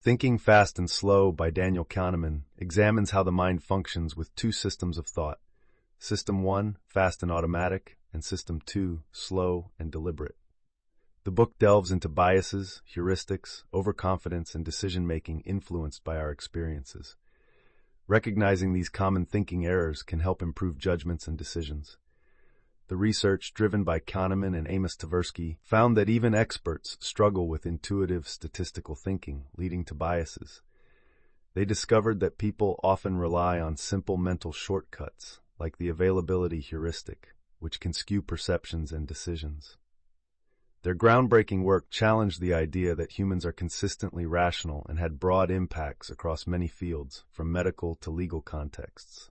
Thinking Fast and Slow by Daniel Kahneman examines how the mind functions with two systems of thought. System 1, fast and automatic, and System 2, slow and deliberate. The book delves into biases, heuristics, overconfidence, and decision-making influenced by our experiences. Recognizing these common thinking errors can help improve judgments and decisions. The research, driven by Kahneman and Amos Tversky, found that even experts struggle with intuitive statistical thinking, leading to biases. They discovered that people often rely on simple mental shortcuts, like the availability heuristic, which can skew perceptions and decisions. Their groundbreaking work challenged the idea that humans are consistently rational and had broad impacts across many fields, from medical to legal contexts.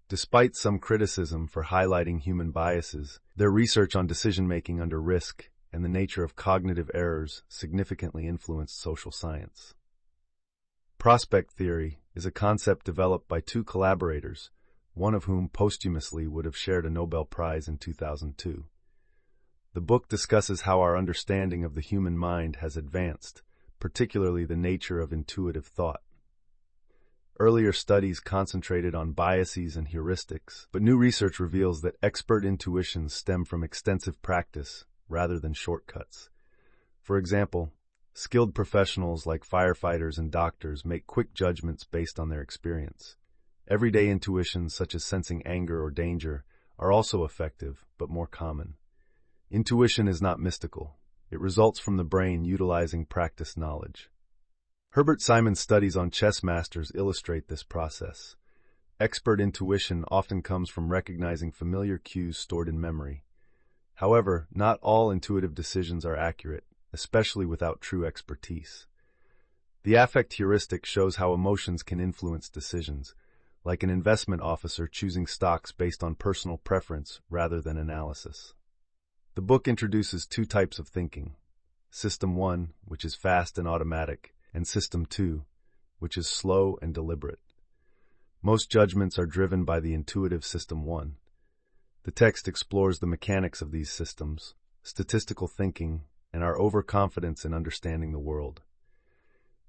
Despite some criticism for highlighting human biases, their research on decision-making under risk and the nature of cognitive errors significantly influenced social science. Prospect theory is a concept developed by two collaborators, one of whom posthumously would have shared a Nobel Prize in 2002. The book discusses how our understanding of the human mind has advanced, particularly the nature of intuitive thought. Earlier studies concentrated on biases and heuristics, but new research reveals that expert intuitions stem from extensive practice rather than shortcuts. For example, skilled professionals like firefighters and doctors make quick judgments based on their experience. Everyday intuitions such as sensing anger or danger are also effective, but more common. Intuition is not mystical. It results from the brain utilizing practiced knowledge. Herbert Simon's studies on chess masters illustrate this process. Expert intuition often comes from recognizing familiar cues stored in memory. However, not all intuitive decisions are accurate, especially without true expertise. The affect heuristic shows how emotions can influence decisions, like an investment officer choosing stocks based on personal preference rather than analysis. The book introduces two types of thinking: System 1, which is fast and automatic, and System 2, which is slow and deliberate. Most judgments are driven by the intuitive System 1. The text explores the mechanics of these systems, statistical thinking, and our overconfidence in understanding the world.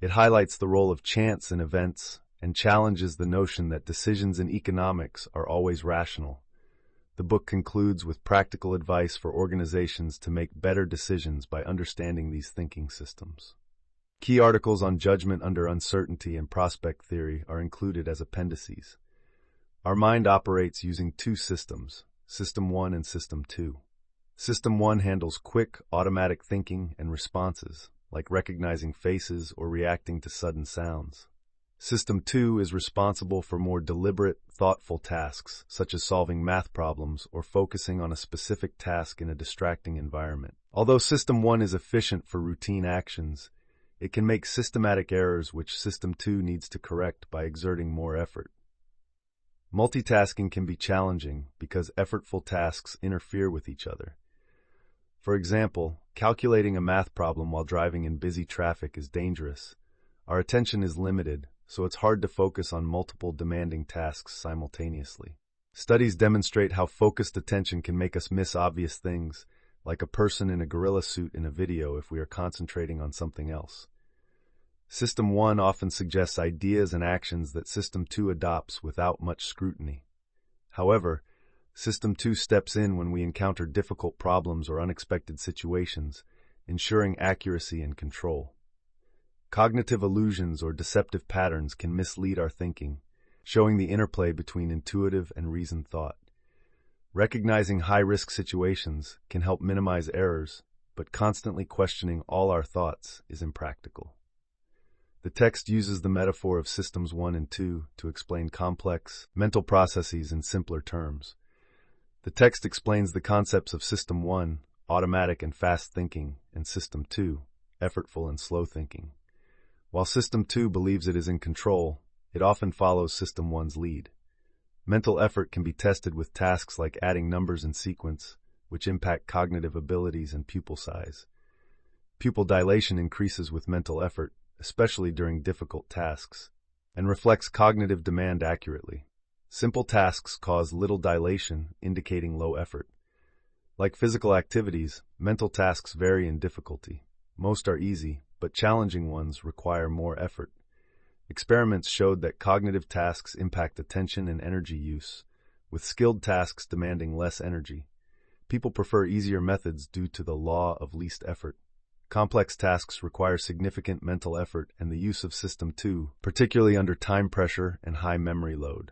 It highlights the role of chance in events and challenges the notion that decisions in economics are always rational. The book concludes with practical advice for organizations to make better decisions by understanding these thinking systems. Key articles on judgment under uncertainty and prospect theory are included as appendices. Our mind operates using two systems, System 1 and System 2. System 1 handles quick, automatic thinking and responses, like recognizing faces or reacting to sudden sounds. System 2 is responsible for more deliberate, thoughtful tasks, such as solving math problems or focusing on a specific task in a distracting environment. Although System 1 is efficient for routine actions, it can make systematic errors which System 2 needs to correct by exerting more effort. Multitasking can be challenging because effortful tasks interfere with each other. For example, calculating a math problem while driving in busy traffic is dangerous. Our attention is limited, so it's hard to focus on multiple demanding tasks simultaneously. Studies demonstrate how focused attention can make us miss obvious things, like a person in a gorilla suit in a video if we are concentrating on something else. System 1 often suggests ideas and actions that System 2 adopts without much scrutiny. However, System 2 steps in when we encounter difficult problems or unexpected situations, ensuring accuracy and control. Cognitive illusions or deceptive patterns can mislead our thinking, showing the interplay between intuitive and reasoned thought. Recognizing high-risk situations can help minimize errors, but constantly questioning all our thoughts is impractical. The text uses the metaphor of Systems 1 and 2 to explain complex mental processes in simpler terms. The text explains the concepts of System 1, automatic and fast thinking, and System 2, effortful and slow thinking. While System 2 believes it is in control, it often follows System 1's lead. Mental effort can be tested with tasks like adding numbers in sequence, which impact cognitive abilities and pupil size. Pupil dilation increases with mental effort, especially during difficult tasks, and reflects cognitive demand accurately. Simple tasks cause little dilation, indicating low effort. Like physical activities, mental tasks vary in difficulty. Most are easy, but challenging ones require more effort. Experiments showed that cognitive tasks impact attention and energy use, with skilled tasks demanding less energy. People prefer easier methods due to the law of least effort. Complex tasks require significant mental effort and the use of System 2, particularly under time pressure and high memory load.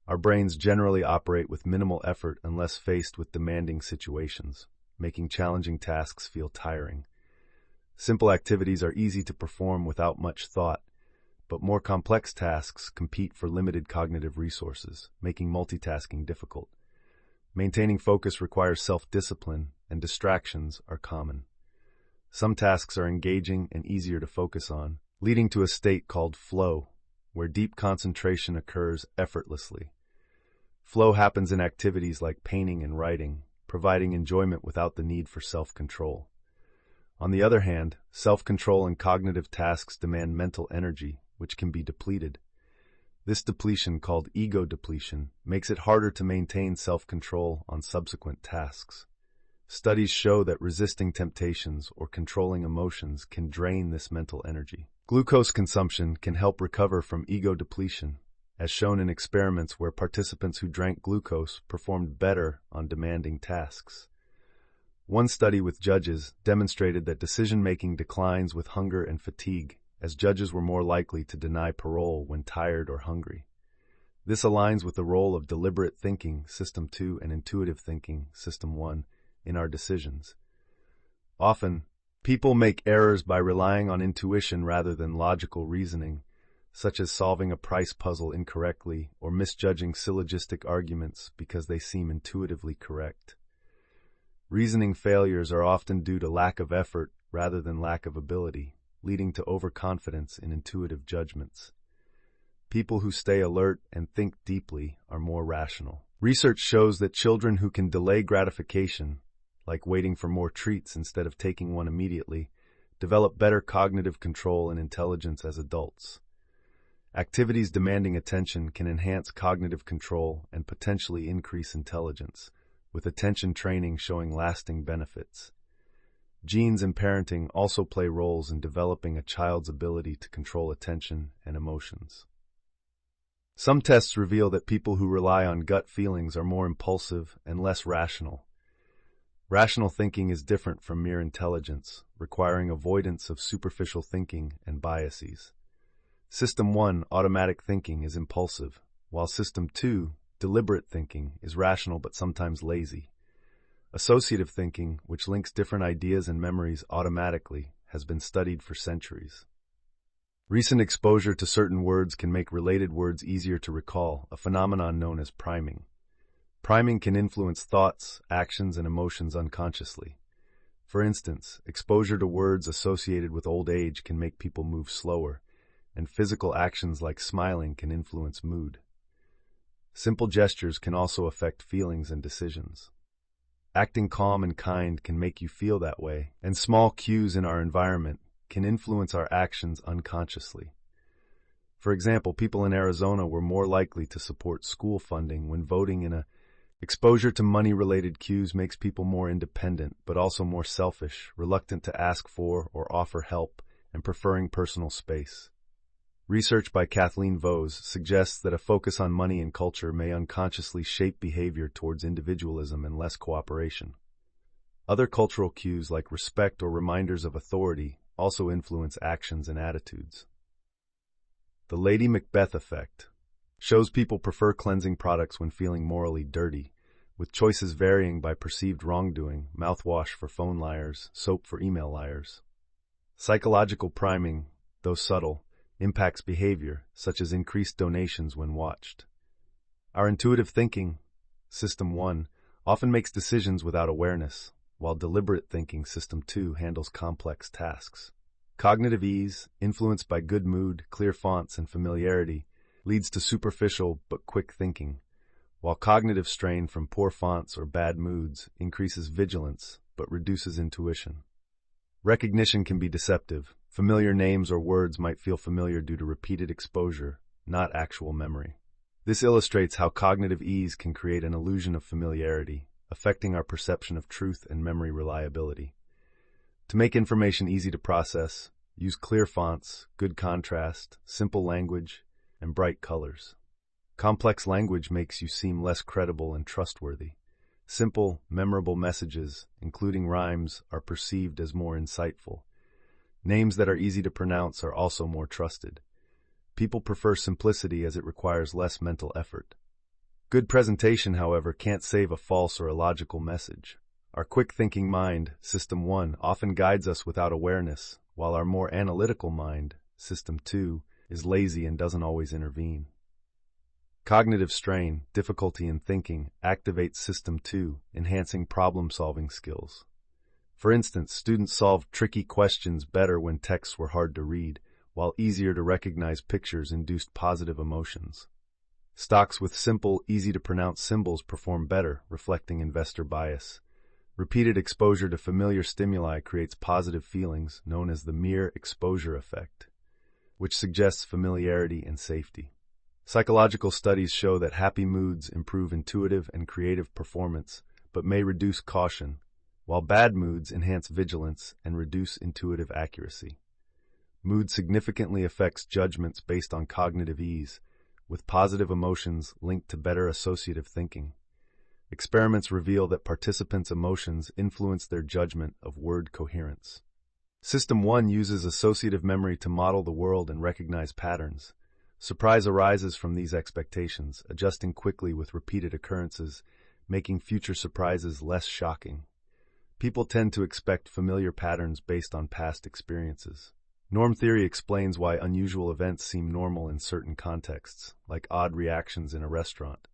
Our brains generally operate with minimal effort unless faced with demanding situations, making challenging tasks feel tiring. Simple activities are easy to perform without much thought, but more complex tasks compete for limited cognitive resources, making multitasking difficult. Maintaining focus requires self-discipline, and distractions are common. Some tasks are engaging and easier to focus on, leading to a state called flow, where deep concentration occurs effortlessly. Flow happens in activities like painting and writing, providing enjoyment without the need for self-control. On the other hand, self-control and cognitive tasks demand mental energy, which can be depleted. This depletion, called ego depletion, makes it harder to maintain self-control on subsequent tasks. Studies show that resisting temptations or controlling emotions can drain this mental energy. Glucose consumption can help recover from ego depletion, as shown in experiments where participants who drank glucose performed better on demanding tasks. One study with judges demonstrated that decision-making declines with hunger and fatigue, as judges were more likely to deny parole when tired or hungry. This aligns with the role of deliberate thinking, System 2, and intuitive thinking, System 1, in our decisions. Often, people make errors by relying on intuition rather than logical reasoning, such as solving a price puzzle incorrectly or misjudging syllogistic arguments because they seem intuitively correct. Reasoning failures are often due to lack of effort rather than lack of ability, leading to overconfidence in intuitive judgments. People who stay alert and think deeply are more rational. Research shows that children who can delay gratification, like waiting for more treats instead of taking one immediately, develop better cognitive control and intelligence as adults. Activities demanding attention can enhance cognitive control and potentially increase intelligence, with attention training showing lasting benefits. Genes and parenting also play roles in developing a child's ability to control attention and emotions. Some tests reveal that people who rely on gut feelings are more impulsive and less rational. Rational thinking is different from mere intelligence, requiring avoidance of superficial thinking and biases. System 1, automatic thinking, is impulsive, while System 2, deliberate thinking, is rational but sometimes lazy. Associative thinking, which links different ideas and memories automatically, has been studied for centuries. Recent exposure to certain words can make related words easier to recall, a phenomenon known as priming. Priming can influence thoughts, actions, and emotions unconsciously. For instance, exposure to words associated with old age can make people move slower, and physical actions like smiling can influence mood. Simple gestures can also affect feelings and decisions. Acting calm and kind can make you feel that way, and small cues in our environment can influence our actions unconsciously. For example, people in Arizona were more likely to support school funding when voting in a Exposure to money-related cues makes people more independent, but also more selfish, reluctant to ask for or offer help, and preferring personal space. Research by Kathleen Vose suggests that a focus on money and culture may unconsciously shape behavior towards individualism and less cooperation. Other cultural cues like respect or reminders of authority also influence actions and attitudes. The Lady Macbeth effect shows people prefer cleansing products when feeling morally dirty, with choices varying by perceived wrongdoing: mouthwash for phone liars, soap for email liars. Psychological priming, though subtle, impacts behavior, such as increased donations when watched. Our intuitive thinking, System 1, often makes decisions without awareness, while deliberate thinking, System 2, handles complex tasks. Cognitive ease, influenced by good mood, clear fonts, and familiarity, leads to superficial but quick thinking, while cognitive strain from poor fonts or bad moods increases vigilance but reduces intuition. Recognition can be deceptive. Familiar names or words might feel familiar due to repeated exposure, not actual memory. This illustrates how cognitive ease can create an illusion of familiarity, affecting our perception of truth and memory reliability. To make information easy to process, Use clear fonts, good contrast, simple language, and bright colors. Complex language makes you seem less credible and trustworthy. Simple, memorable messages, including rhymes, are perceived as more insightful. Names that are easy to pronounce are also more trusted. People prefer simplicity as it requires less mental effort. Good presentation, however, can't save a false or illogical message. Our quick-thinking mind, System 1, often guides us without awareness, while our more analytical mind, System 2, is lazy and doesn't always intervene. Cognitive strain, difficulty in thinking, activates System 2, enhancing problem-solving skills. For instance, students solved tricky questions better when texts were hard to read, while easier to recognize pictures induced positive emotions. Stocks with simple, easy-to-pronounce symbols perform better, reflecting investor bias. Repeated exposure to familiar stimuli creates positive feelings, known as the mere exposure effect, which suggests familiarity and safety. Psychological studies show that happy moods improve intuitive and creative performance, but may reduce caution, while bad moods enhance vigilance and reduce intuitive accuracy. Mood significantly affects judgments based on cognitive ease, with positive emotions linked to better associative thinking. Experiments reveal that participants' emotions influence their judgment of word coherence. System 1 uses associative memory to model the world and recognize patterns. Surprise arises from these expectations, adjusting quickly with repeated occurrences, making future surprises less shocking. People tend to expect familiar patterns based on past experiences. Norm theory explains why unusual events seem normal in certain contexts, like odd reactions in a restaurant.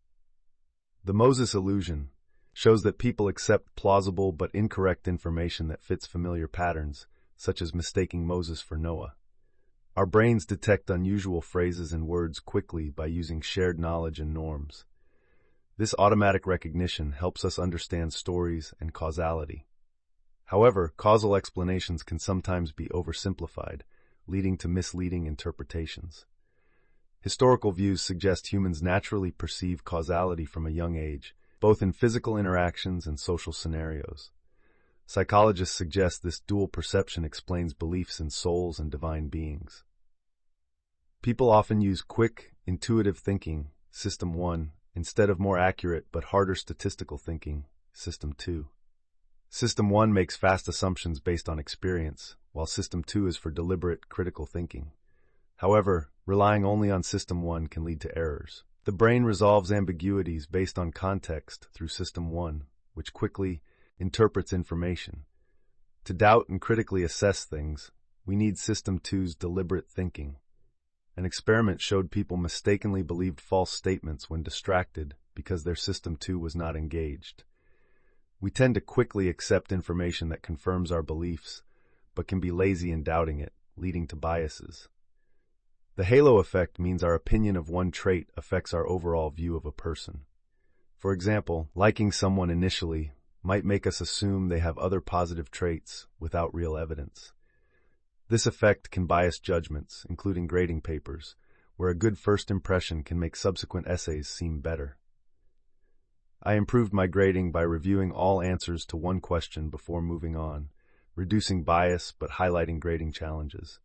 The Moses illusion shows that people accept plausible but incorrect information that fits familiar patterns, such as mistaking Moses for Noah. Our brains detect unusual phrases and words quickly by using shared knowledge and norms. This automatic recognition helps us understand stories and causality. However, causal explanations can sometimes be oversimplified, leading to misleading interpretations. Historical views suggest humans naturally perceive causality from a young age, both in physical interactions and social scenarios. Psychologists suggest this dual perception explains beliefs in souls and divine beings. People often use quick, intuitive thinking, System 1, instead of more accurate but harder statistical thinking, System 2. System 1 makes fast assumptions based on experience, while System 2 is for deliberate, critical thinking. However, relying only on System 1 can lead to errors. The brain resolves ambiguities based on context through System 1, which quickly interprets information. To doubt and critically assess things, we need System 2's deliberate thinking. An experiment showed people mistakenly believed false statements when distracted because their System 2 was not engaged. We tend to quickly accept information that confirms our beliefs, but can be lazy in doubting it, leading to biases. The halo effect means our opinion of one trait affects our overall view of a person. For example, liking someone initially might make us assume they have other positive traits without real evidence. This effect can bias judgments, including grading papers, where a good first impression can make subsequent essays seem better. I improved my grading by reviewing all answers to one question before moving on, reducing bias but highlighting grading challenges.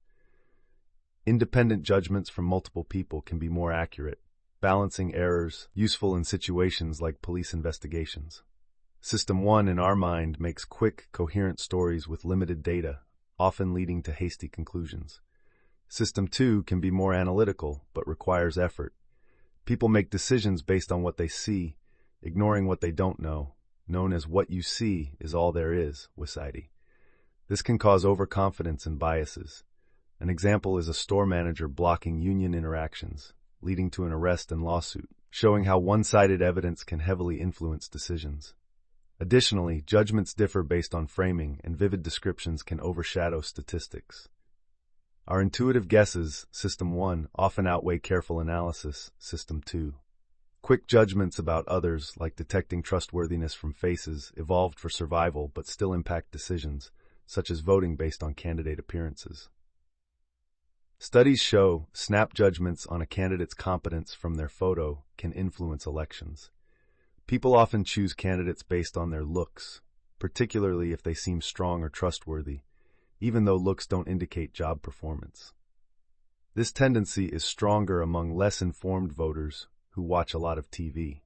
Independent judgments from multiple people can be more accurate, balancing errors, useful in situations like police investigations. System 1 in our mind makes quick, coherent stories with limited data, often leading to hasty conclusions. System 2 can be more analytical, but requires effort. People make decisions based on what they see, ignoring what they don't know, known as what you see is all there is, Wisidy. This can cause overconfidence and biases. An example is a store manager blocking union interactions, leading to an arrest and lawsuit, showing how one-sided evidence can heavily influence decisions. Additionally, judgments differ based on framing, and vivid descriptions can overshadow statistics. Our intuitive guesses, System 1, often outweigh careful analysis, System 2. Quick judgments about others, like detecting trustworthiness from faces, evolved for survival but still impact decisions, such as voting based on candidate appearances. Studies show snap judgments on a candidate's competence from their photo can influence elections. People often choose candidates based on their looks, particularly if they seem strong or trustworthy, even though looks don't indicate job performance. This tendency is stronger among less informed voters who watch a lot of TV.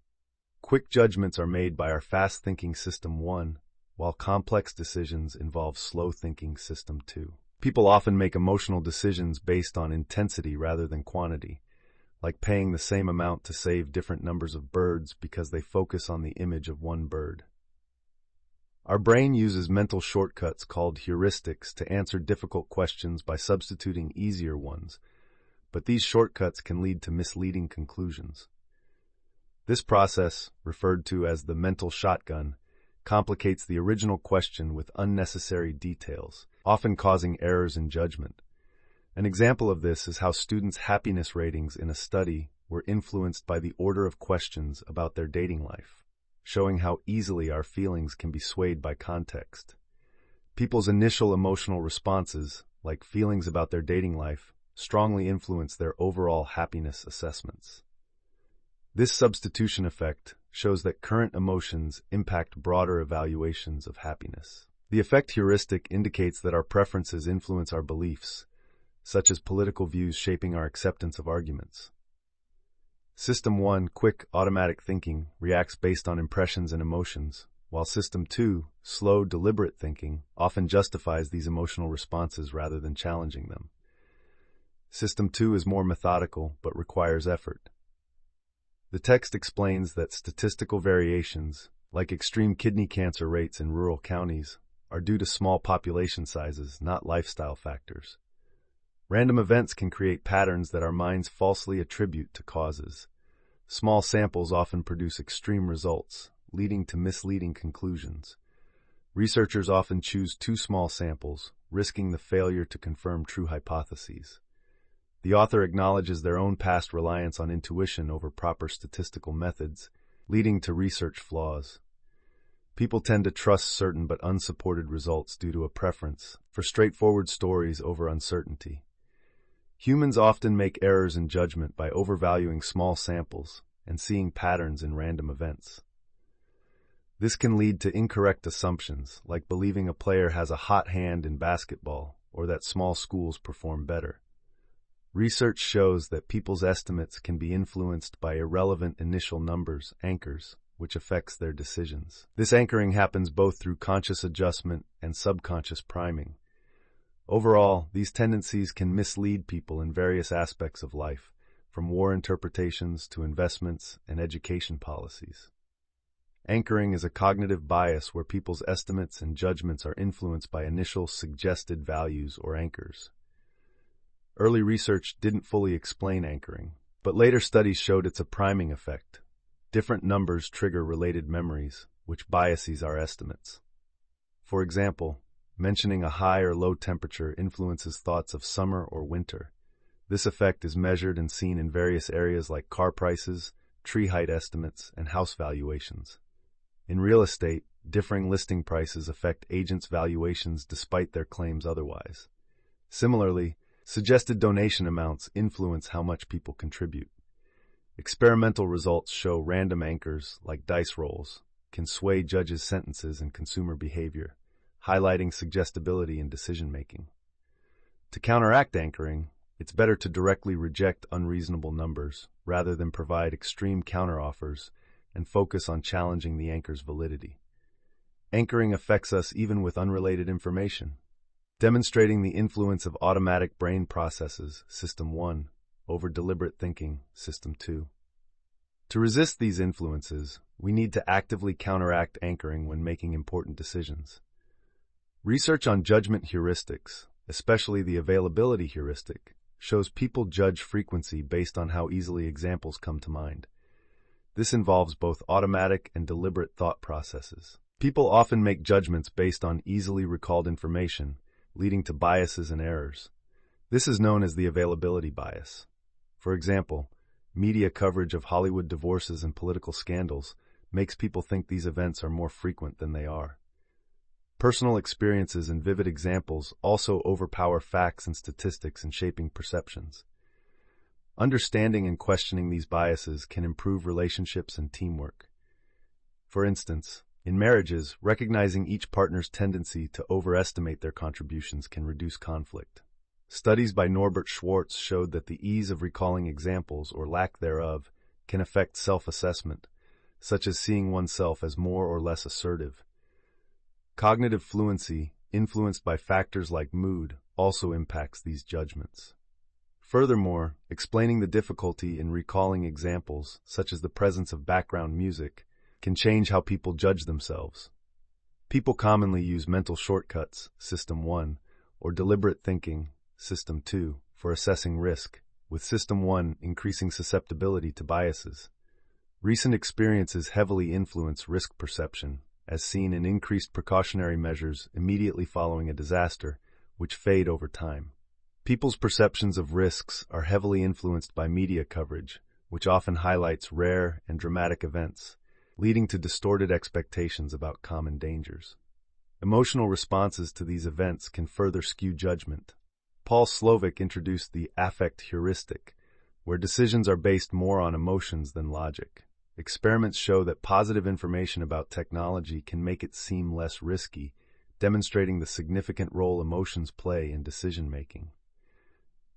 Quick judgments are made by our fast-thinking System 1, while complex decisions involve slow-thinking System 2. People often make emotional decisions based on intensity rather than quantity, like paying the same amount to save different numbers of birds because they focus on the image of one bird. Our brain uses mental shortcuts called heuristics to answer difficult questions by substituting easier ones, but these shortcuts can lead to misleading conclusions. This process, referred to as the mental shotgun, complicates the original question with unnecessary details, often causing errors in judgment. An example of this is how students' happiness ratings in a study were influenced by the order of questions about their dating life, showing how easily our feelings can be swayed by context. People's initial emotional responses, like feelings about their dating life, strongly influence their overall happiness assessments. This substitution effect shows that current emotions impact broader evaluations of happiness. The effect heuristic indicates that our preferences influence our beliefs, such as political views shaping our acceptance of arguments. System 1, quick, automatic thinking, reacts based on impressions and emotions, while System 2, slow, deliberate thinking, often justifies these emotional responses rather than challenging them. System 2 is more methodical but requires effort. The text explains that statistical variations, like extreme kidney cancer rates in rural counties, are due to small population sizes, not lifestyle factors. Random events can create patterns that our minds falsely attribute to causes. Small samples often produce extreme results, leading to misleading conclusions. Researchers often choose too small samples, risking the failure to confirm true hypotheses. The author acknowledges their own past reliance on intuition over proper statistical methods, leading to research flaws. People tend to trust certain but unsupported results due to a preference for straightforward stories over uncertainty. Humans often make errors in judgment by overvaluing small samples and seeing patterns in random events. This can lead to incorrect assumptions, like believing a player has a hot hand in basketball or that small schools perform better. Research shows that people's estimates can be influenced by irrelevant initial numbers, anchors, which affects their decisions. This anchoring happens both through conscious adjustment and subconscious priming. Overall, these tendencies can mislead people in various aspects of life, from war interpretations to investments and education policies. Anchoring is a cognitive bias where people's estimates and judgments are influenced by initial suggested values or anchors. Early research didn't fully explain anchoring, but later studies showed it's a priming effect. Different numbers trigger related memories, which biases our estimates. For example, mentioning a high or low temperature influences thoughts of summer or winter. This effect is measured and seen in various areas like car prices, tree height estimates, and house valuations. In real estate, differing listing prices affect agents' valuations despite their claims otherwise. Similarly, suggested donation amounts influence how much people contribute. Experimental results show random anchors, like dice rolls, can sway judges' sentences and consumer behavior, highlighting suggestibility in decision-making. To counteract anchoring, it's better to directly reject unreasonable numbers rather than provide extreme counteroffers and focus on challenging the anchor's validity. Anchoring affects us even with unrelated information, demonstrating the influence of automatic brain processes, System 1, over deliberate thinking, System 2. To resist these influences, we need to actively counteract anchoring when making important decisions. Research on judgment heuristics, especially the availability heuristic, shows people judge frequency based on how easily examples come to mind. This involves both automatic and deliberate thought processes. People often make judgments based on easily recalled information, leading to biases and errors. This is known as the availability bias. For example, media coverage of Hollywood divorces and political scandals makes people think these events are more frequent than they are. Personal experiences and vivid examples also overpower facts and statistics in shaping perceptions. Understanding and questioning these biases can improve relationships and teamwork. For instance, In marriages, recognizing each partner's tendency to overestimate their contributions can reduce conflict. Studies by Norbert Schwartz showed that the ease of recalling examples or lack thereof can affect self-assessment, such as seeing oneself as more or less assertive. Cognitive fluency, influenced by factors like mood, also impacts these judgments. Furthermore, explaining the difficulty in recalling examples, such as the presence of background music, can change how people judge themselves. People commonly use mental shortcuts, System 1, or deliberate thinking, System 2, for assessing risk, with System 1 increasing susceptibility to biases. Recent experiences heavily influence risk perception, as seen in increased precautionary measures immediately following a disaster, which fade over time. People's perceptions of risks are heavily influenced by media coverage, which often highlights rare and dramatic events, leading to distorted expectations about common dangers. Emotional responses to these events can further skew judgment. Paul Slovic introduced the affect heuristic, where decisions are based more on emotions than logic. Experiments show that positive information about technology can make it seem less risky, demonstrating the significant role emotions play in decision-making.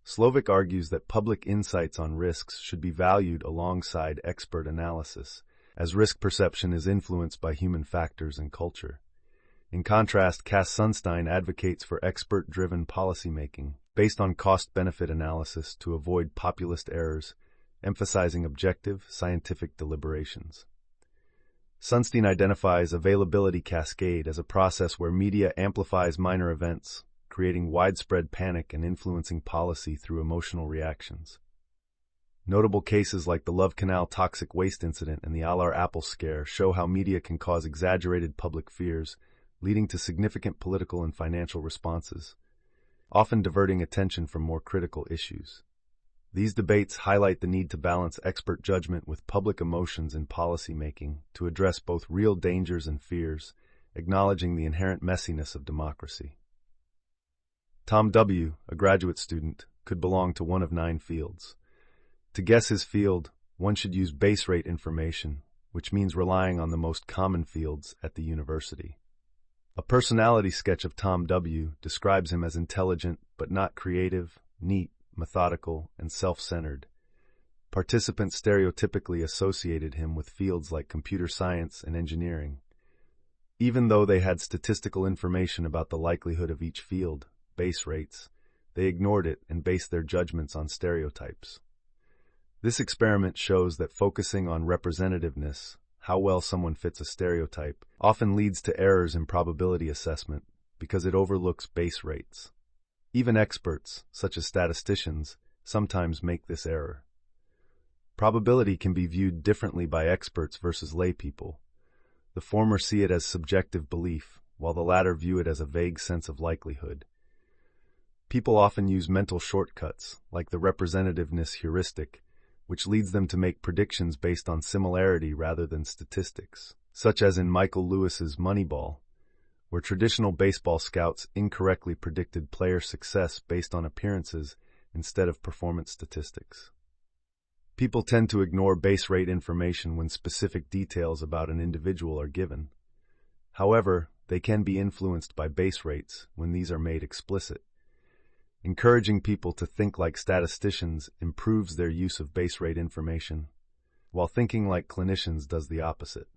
Slovic argues that public insights on risks should be valued alongside expert analysis, as risk perception is influenced by human factors and culture. In contrast, Cass Sunstein advocates for expert-driven policymaking, based on cost-benefit analysis to avoid populist errors, emphasizing objective, scientific deliberations. Sunstein identifies availability cascade as a process where media amplifies minor events, creating widespread panic and influencing policy through emotional reactions. Notable cases like the Love Canal toxic waste incident and the Alar Apple scare show how media can cause exaggerated public fears, leading to significant political and financial responses, often diverting attention from more critical issues. These debates highlight the need to balance expert judgment with public emotions in policymaking to address both real dangers and fears, acknowledging the inherent messiness of democracy. Tom W., a graduate student, could belong to one of 9 fields. To guess his field, one should use base rate information, which means relying on the most common fields at the university. A personality sketch of Tom W. describes him as intelligent but not creative, neat, methodical, and self-centered. Participants stereotypically associated him with fields like computer science and engineering. Even though they had statistical information about the likelihood of each field, base rates, they ignored it and based their judgments on stereotypes. This experiment shows that focusing on representativeness, how well someone fits a stereotype, often leads to errors in probability assessment because it overlooks base rates. Even experts, such as statisticians, sometimes make this error. Probability can be viewed differently by experts versus laypeople. The former see it as subjective belief, while the latter view it as a vague sense of likelihood. People often use mental shortcuts, like the representativeness heuristic, which leads them to make predictions based on similarity rather than statistics, such as in Michael Lewis's Moneyball, where traditional baseball scouts incorrectly predicted player success based on appearances instead of performance statistics. People tend to ignore base rate information when specific details about an individual are given. However, they can be influenced by base rates when these are made explicit. Encouraging people to think like statisticians improves their use of base rate information, while thinking like clinicians does the opposite.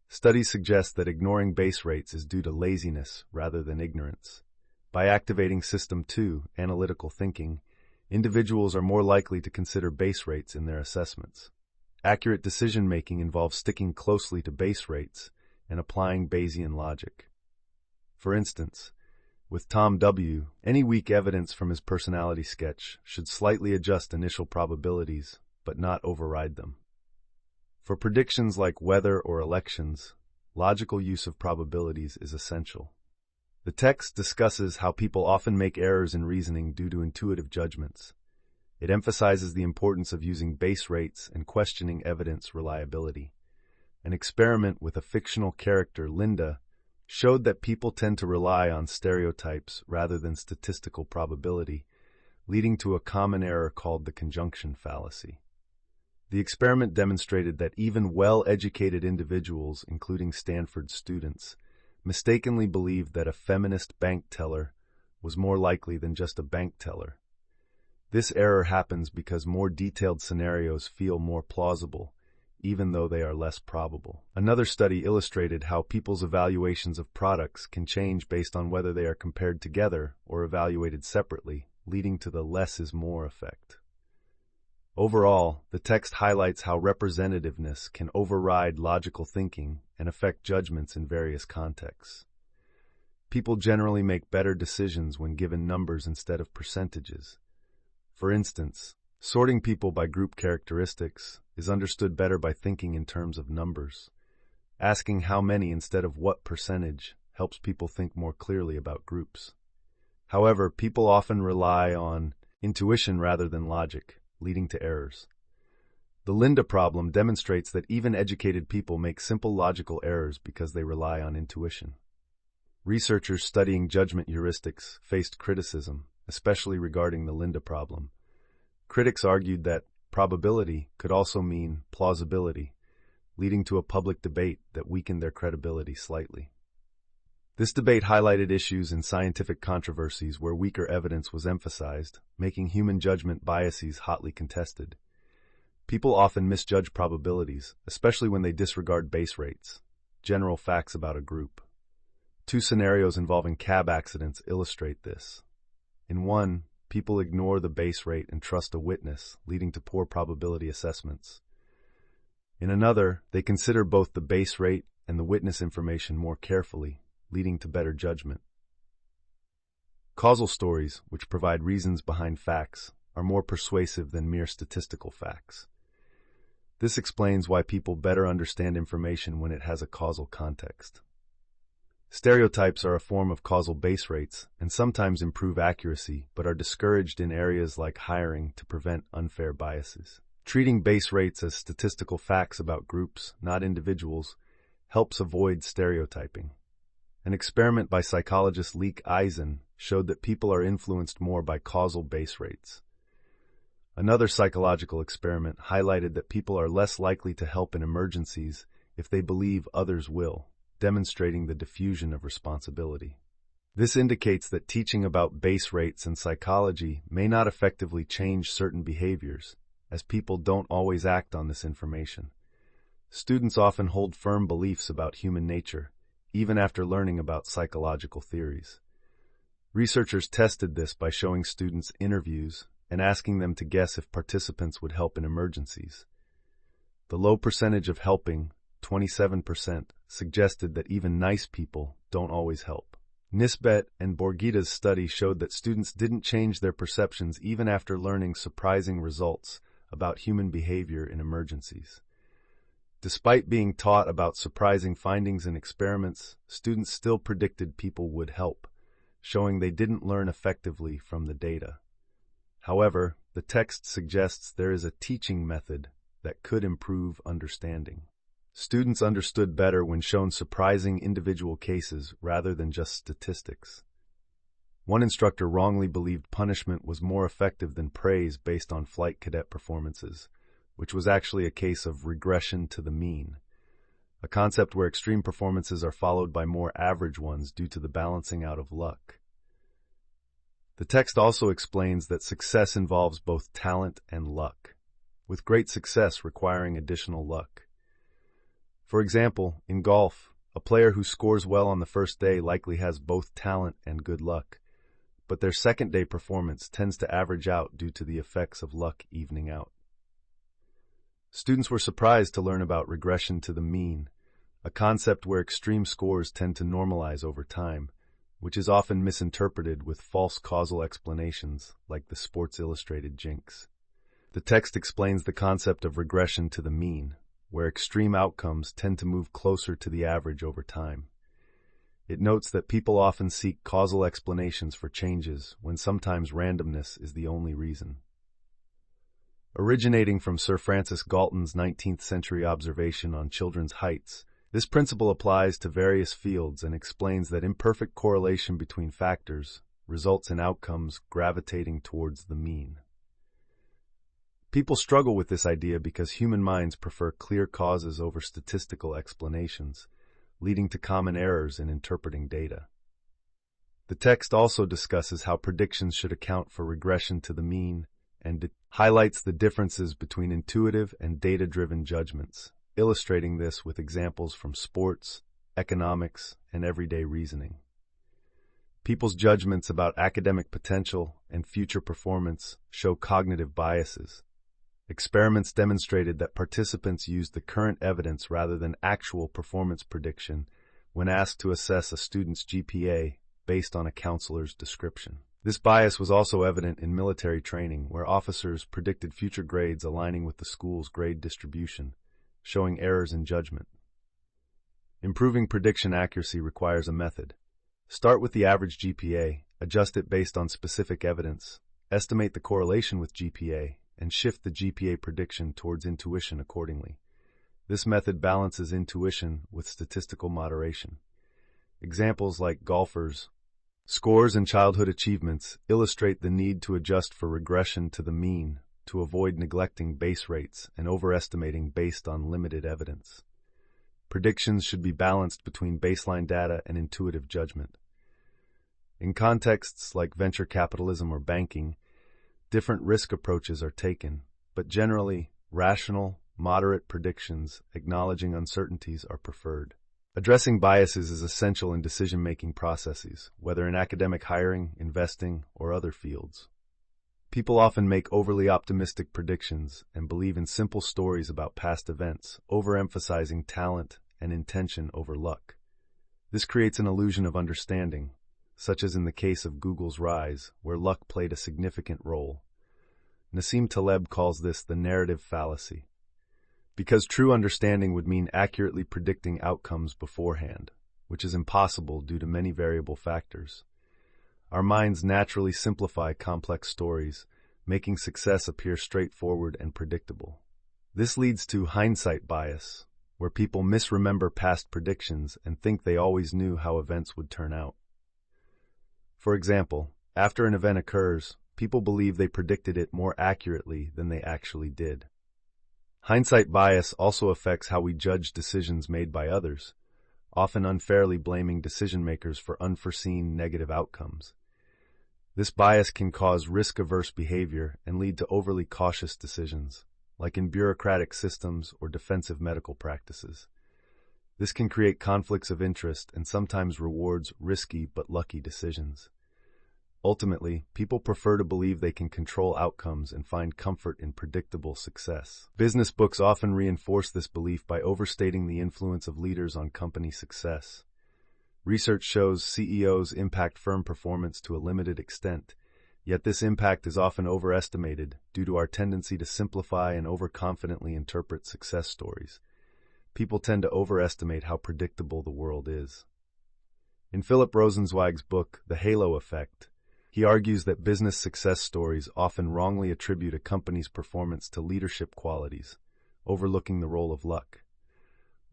Studies suggest that ignoring base rates is due to laziness rather than ignorance. By activating System 2, analytical thinking, individuals are more likely to consider base rates in their assessments. Accurate decision-making involves sticking closely to base rates and applying Bayesian logic. For instance, with Tom W., any weak evidence from his personality sketch should slightly adjust initial probabilities, but not override them. For predictions like weather or elections, logical use of probabilities is essential. The text discusses how people often make errors in reasoning due to intuitive judgments. It emphasizes the importance of using base rates and questioning evidence reliability. An experiment with a fictional character, Linda, showed that people tend to rely on stereotypes rather than statistical probability, leading to a common error called the conjunction fallacy. The experiment demonstrated that even well-educated individuals, including Stanford students, mistakenly believed that a feminist bank teller was more likely than just a bank teller. This error happens because more detailed scenarios feel more plausible, even though they are less probable. Another study illustrated how people's evaluations of products can change based on whether they are compared together or evaluated separately, leading to the less is more effect. Overall, the text highlights how representativeness can override logical thinking and affect judgments in various contexts. People generally make better decisions when given numbers instead of percentages. For instance, sorting people by group characteristics is understood better by thinking in terms of numbers. Asking how many instead of what percentage helps people think more clearly about groups. However, people often rely on intuition rather than logic, leading to errors. The Linda problem demonstrates that even educated people make simple logical errors because they rely on intuition. Researchers studying judgment heuristics faced criticism, especially regarding the Linda problem. Critics argued that probability could also mean plausibility, leading to a public debate that weakened their credibility slightly. This debate highlighted issues in scientific controversies where weaker evidence was emphasized, making human judgment biases hotly contested. People often misjudge probabilities, especially when they disregard base rates, general facts about a group. Two scenarios involving cab accidents illustrate this. In one, people ignore the base rate and trust a witness, leading to poor probability assessments. In another, they consider both the base rate and the witness information more carefully, leading to better judgment. Causal stories, which provide reasons behind facts, are more persuasive than mere statistical facts. This explains why people better understand information when it has a causal context. Stereotypes are a form of causal base rates and sometimes improve accuracy, but are discouraged in areas like hiring to prevent unfair biases. Treating base rates as statistical facts about groups, not individuals, helps avoid stereotyping. An experiment by psychologist Leek Eisen showed that people are influenced more by causal base rates. Another psychological experiment highlighted that people are less likely to help in emergencies if they believe others will, demonstrating the diffusion of responsibility. This indicates that teaching about base rates and psychology may not effectively change certain behaviors, as people don't always act on this information. Students often hold firm beliefs about human nature, even after learning about psychological theories. Researchers tested this by showing students interviews and asking them to guess if participants would help in emergencies. The low percentage of helping, 27%, suggested that even nice people don't always help. Nisbet and Borgita's study showed that students didn't change their perceptions even after learning surprising results about human behavior in emergencies. Despite being taught about surprising findings in experiments, students still predicted people would help, showing they didn't learn effectively from the data. However, the text suggests there is a teaching method that could improve understanding. Students understood better when shown surprising individual cases rather than just statistics. One instructor wrongly believed punishment was more effective than praise based on flight cadet performances, which was actually a case of regression to the mean, a concept where extreme performances are followed by more average ones due to the balancing out of luck. The text also explains that success involves both talent and luck, with great success requiring additional luck. For example, in golf, a player who scores well on the first day likely has both talent and good luck, but their second-day performance tends to average out due to the effects of luck evening out. Students were surprised to learn about regression to the mean, a concept where extreme scores tend to normalize over time, which is often misinterpreted with false causal explanations like the Sports Illustrated jinx. The text explains the concept of regression to the mean, where extreme outcomes tend to move closer to the average over time. It notes that people often seek causal explanations for changes when sometimes randomness is the only reason. Originating from Sir Francis Galton's 19th century observation on children's heights, this principle applies to various fields and explains that imperfect correlation between factors results in outcomes gravitating towards the mean. People struggle with this idea because human minds prefer clear causes over statistical explanations, leading to common errors in interpreting data. The text also discusses how predictions should account for regression to the mean and highlights the differences between intuitive and data-driven judgments, illustrating this with examples from sports, economics, and everyday reasoning. People's judgments about academic potential and future performance show cognitive biases. Experiments demonstrated that participants used the current evidence rather than actual performance prediction when asked to assess a student's GPA based on a counselor's description. This bias was also evident in military training, where officers predicted future grades aligning with the school's grade distribution, showing errors in judgment. Improving prediction accuracy requires a method. Start with the average GPA, adjust it based on specific evidence, estimate the correlation with GPA, and shift the GPA prediction towards intuition accordingly. This method balances intuition with statistical moderation. Examples like golfers' scores and childhood achievements illustrate the need to adjust for regression to the mean to avoid neglecting base rates and overestimating based on limited evidence. Predictions should be balanced between baseline data and intuitive judgment. In contexts like venture capitalism or banking, different risk approaches are taken, but generally, rational, moderate predictions acknowledging uncertainties are preferred. Addressing biases is essential in decision-making processes, whether in academic hiring, investing, or other fields. People often make overly optimistic predictions and believe in simple stories about past events, overemphasizing talent and intention over luck. This creates an illusion of understanding, such as in the case of Google's rise, where luck played a significant role. Nassim Taleb calls this the narrative fallacy, because true understanding would mean accurately predicting outcomes beforehand, which is impossible due to many variable factors. Our minds naturally simplify complex stories, making success appear straightforward and predictable. This leads to hindsight bias, where people misremember past predictions and think they always knew how events would turn out. For example, after an event occurs, people believe they predicted it more accurately than they actually did. Hindsight bias also affects how we judge decisions made by others, often unfairly blaming decision-makers for unforeseen negative outcomes. This bias can cause risk-averse behavior and lead to overly cautious decisions, like in bureaucratic systems or defensive medical practices. This can create conflicts of interest and sometimes rewards risky but lucky decisions. Ultimately, people prefer to believe they can control outcomes and find comfort in predictable success. Business books often reinforce this belief by overstating the influence of leaders on company success. Research shows CEOs impact firm performance to a limited extent, yet this impact is often overestimated due to our tendency to simplify and overconfidently interpret success stories. People tend to overestimate how predictable the world is. In Philip Rosenzweig's book, The Halo Effect, he argues that business success stories often wrongly attribute a company's performance to leadership qualities, overlooking the role of luck.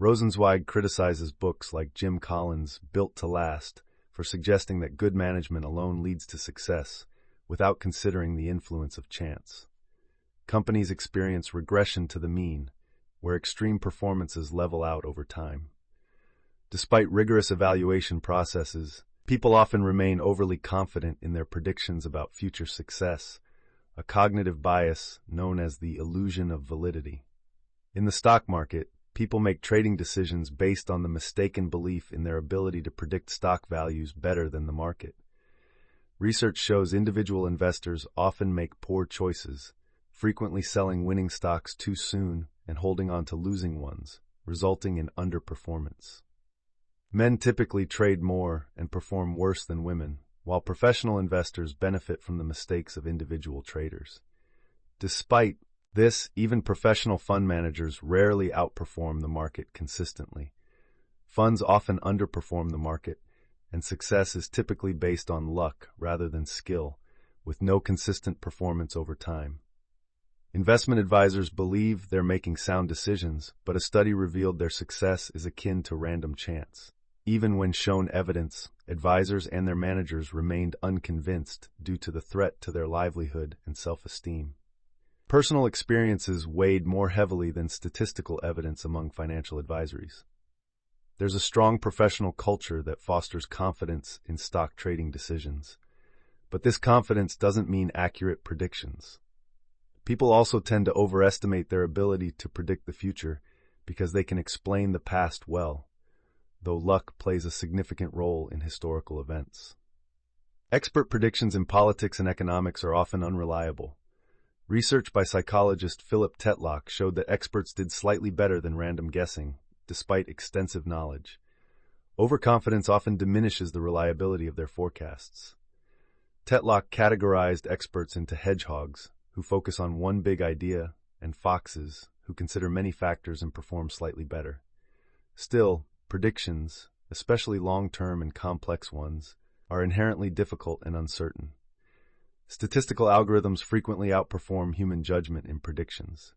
Rosenzweig criticizes books like Jim Collins' Built to Last for suggesting that good management alone leads to success, without considering the influence of chance. Companies experience regression to the mean, where extreme performances level out over time. Despite rigorous evaluation processes, people often remain overly confident in their predictions about future success, a cognitive bias known as the illusion of validity. In the stock market, people make trading decisions based on the mistaken belief in their ability to predict stock values better than the market. Research shows individual investors often make poor choices, frequently selling winning stocks too soon and holding on to losing ones, resulting in underperformance. Men typically trade more and perform worse than women, while professional investors benefit from the mistakes of individual traders. Despite this, even professional fund managers rarely outperform the market consistently. Funds often underperform the market, and success is typically based on luck rather than skill, with no consistent performance over time. Investment advisors believe they're making sound decisions, but a study revealed their success is akin to random chance. Even when shown evidence, advisors and their managers remained unconvinced due to the threat to their livelihood and self-esteem. Personal experiences weighed more heavily than statistical evidence among financial advisories. There's a strong professional culture that fosters confidence in stock trading decisions. But this confidence doesn't mean accurate predictions. People also tend to overestimate their ability to predict the future because they can explain the past well, though luck plays a significant role in historical events. Expert predictions in politics and economics are often unreliable. Research by psychologist Philip Tetlock showed that experts did slightly better than random guessing, despite extensive knowledge. Overconfidence often diminishes the reliability of their forecasts. Tetlock categorized experts into hedgehogs, who focus on one big idea, and foxes, who consider many factors and perform slightly better. Still, predictions, especially long-term and complex ones, are inherently difficult and uncertain. Statistical algorithms frequently outperform human judgment in predictions.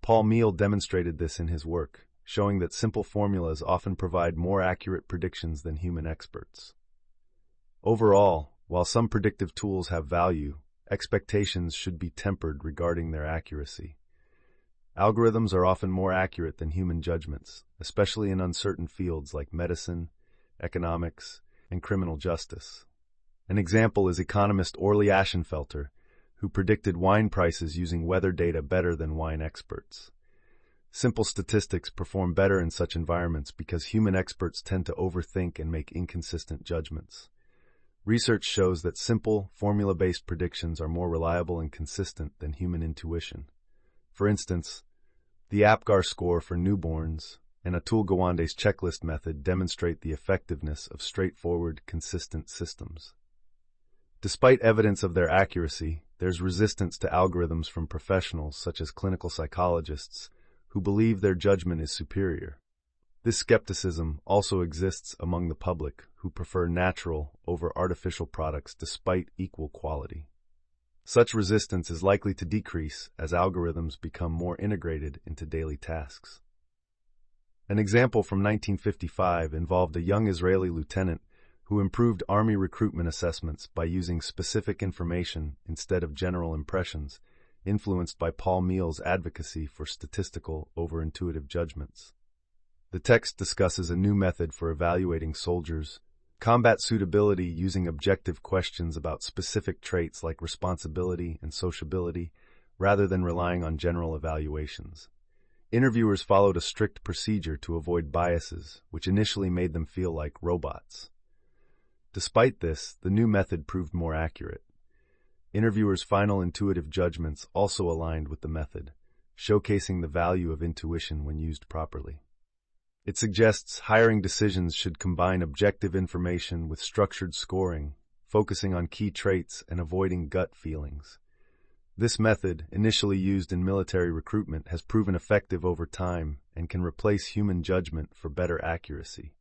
Paul Meehl demonstrated this in his work, showing that simple formulas often provide more accurate predictions than human experts. Overall, while some predictive tools have value, expectations should be tempered regarding their accuracy. Algorithms are often more accurate than human judgments, especially in uncertain fields like medicine, economics, and criminal justice. An example is economist Orley Ashenfelter, who predicted wine prices using weather data better than wine experts. Simple statistics perform better in such environments because human experts tend to overthink and make inconsistent judgments. Research shows that simple, formula-based predictions are more reliable and consistent than human intuition. For instance, the APGAR score for newborns and Atul Gawande's checklist method demonstrate the effectiveness of straightforward, consistent systems. Despite evidence of their accuracy, there's resistance to algorithms from professionals such as clinical psychologists who believe their judgment is superior. This skepticism also exists among the public who prefer natural over artificial products despite equal quality. Such resistance is likely to decrease as algorithms become more integrated into daily tasks. An example from 1955 involved a young Israeli lieutenant who improved Army recruitment assessments by using specific information instead of general impressions, influenced by Paul Meehl's advocacy for statistical over intuitive judgments. The text discusses a new method for evaluating soldiers' combat suitability using objective questions about specific traits like responsibility and sociability, rather than relying on general evaluations. Interviewers followed a strict procedure to avoid biases, which initially made them feel like robots. Despite this, the new method proved more accurate. Interviewers' final intuitive judgments also aligned with the method, showcasing the value of intuition when used properly. It suggests hiring decisions should combine objective information with structured scoring, focusing on key traits and avoiding gut feelings. This method, initially used in military recruitment, has proven effective over time and can replace human judgment for better accuracy.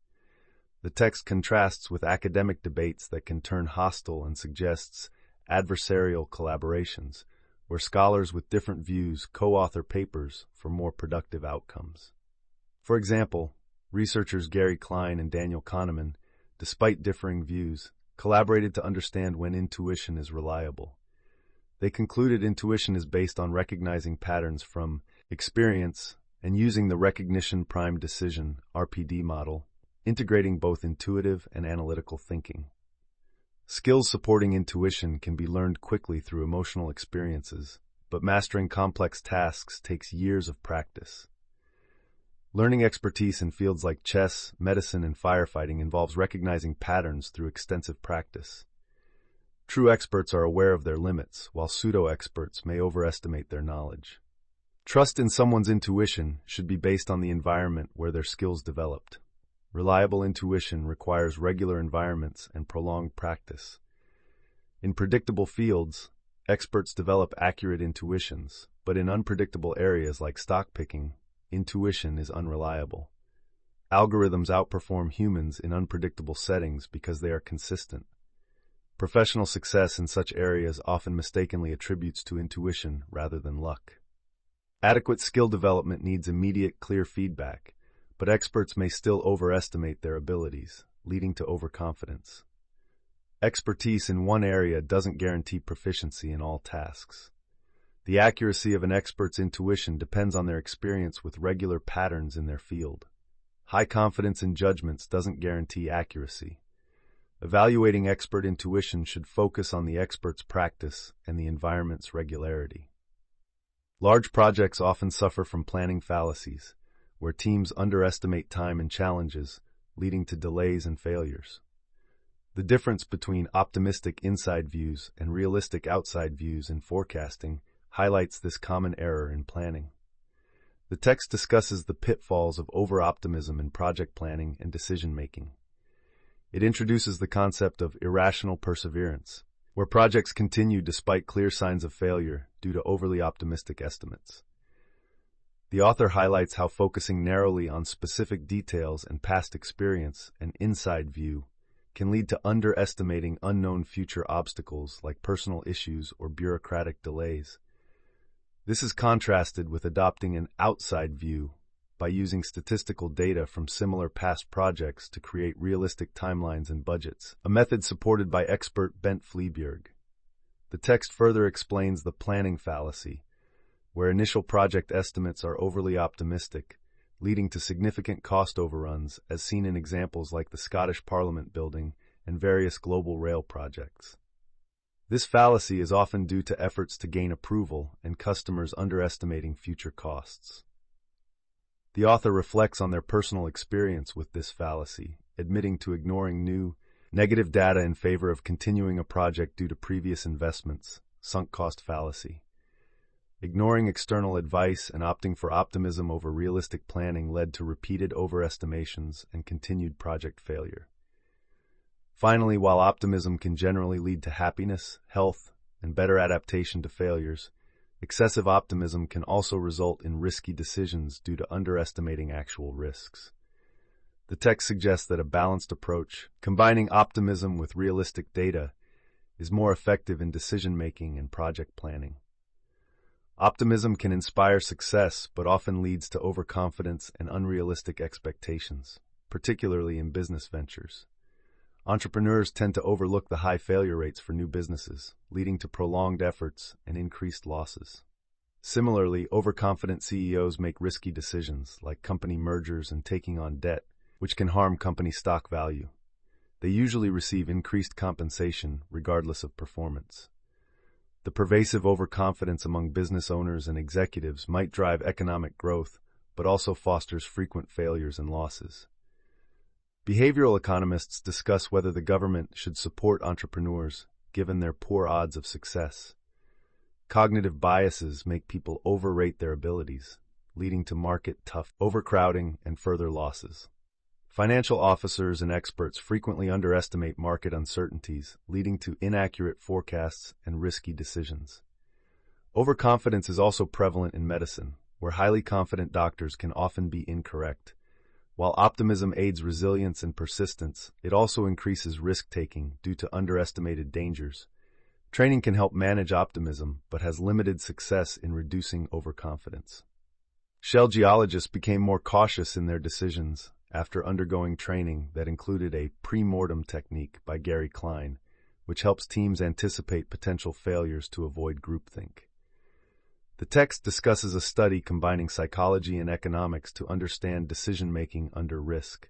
The text contrasts with academic debates that can turn hostile and suggests adversarial collaborations, where scholars with different views co-author papers for more productive outcomes. For example, researchers Gary Klein and Daniel Kahneman, despite differing views, collaborated to understand when intuition is reliable. They concluded intuition is based on recognizing patterns from experience and using the recognition prime decision (RPD) model, integrating both intuitive and analytical thinking. Skills supporting intuition can be learned quickly through emotional experiences, but mastering complex tasks takes years of practice. Learning expertise in fields like chess, medicine, and firefighting involves recognizing patterns through extensive practice. True experts are aware of their limits, while pseudo-experts may overestimate their knowledge. Trust in someone's intuition should be based on the environment where their skills developed. Reliable intuition requires regular environments and prolonged practice. In predictable fields, experts develop accurate intuitions, but in unpredictable areas like stock picking, intuition is unreliable. Algorithms outperform humans in unpredictable settings because they are consistent. Professional success in such areas often mistakenly attributes to intuition rather than luck. Adequate skill development needs immediate, clear feedback, but experts may still overestimate their abilities, leading to overconfidence. Expertise in one area doesn't guarantee proficiency in all tasks. The accuracy of an expert's intuition depends on their experience with regular patterns in their field. High confidence in judgments doesn't guarantee accuracy. Evaluating expert intuition should focus on the expert's practice and the environment's regularity. Large projects often suffer from planning fallacies, where teams underestimate time and challenges, leading to delays and failures. The difference between optimistic inside views and realistic outside views in forecasting highlights this common error in planning. The text discusses the pitfalls of over-optimism in project planning and decision-making. It introduces the concept of irrational perseverance, where projects continue despite clear signs of failure due to overly optimistic estimates. The author highlights how focusing narrowly on specific details and past experience, an inside view, can lead to underestimating unknown future obstacles like personal issues or bureaucratic delays. This is contrasted with adopting an outside view by using statistical data from similar past projects to create realistic timelines and budgets, a method supported by expert Bent Fleabjerg. The text further explains the planning fallacy, where initial project estimates are overly optimistic, leading to significant cost overruns, as seen in examples like the Scottish Parliament building and various global rail projects. This fallacy is often due to efforts to gain approval and customers underestimating future costs. The author reflects on their personal experience with this fallacy, admitting to ignoring new, negative data in favor of continuing a project due to previous investments, sunk cost fallacy. Ignoring external advice and opting for optimism over realistic planning led to repeated overestimations and continued project failure. Finally, while optimism can generally lead to happiness, health, and better adaptation to failures, excessive optimism can also result in risky decisions due to underestimating actual risks. The text suggests that a balanced approach, combining optimism with realistic data, is more effective in decision-making and project planning. Optimism can inspire success, but often leads to overconfidence and unrealistic expectations, particularly in business ventures. Entrepreneurs tend to overlook the high failure rates for new businesses, leading to prolonged efforts and increased losses. Similarly, overconfident CEOs make risky decisions, like company mergers and taking on debt, which can harm company stock value. They usually receive increased compensation, regardless of performance. The pervasive overconfidence among business owners and executives might drive economic growth, but also fosters frequent failures and losses. Behavioral economists discuss whether the government should support entrepreneurs, given their poor odds of success. Cognitive biases make people overrate their abilities, leading to market-tough overcrowding and further losses. Financial officers and experts frequently underestimate market uncertainties, leading to inaccurate forecasts and risky decisions. Overconfidence is also prevalent in medicine, where highly confident doctors can often be incorrect. While optimism aids resilience and persistence, it also increases risk-taking due to underestimated dangers. Training can help manage optimism, but has limited success in reducing overconfidence. Shell geologists became more cautious in their decisions after undergoing training that included a pre-mortem technique by Gary Klein, which helps teams anticipate potential failures to avoid groupthink. The text discusses a study combining psychology and economics to understand decision-making under risk,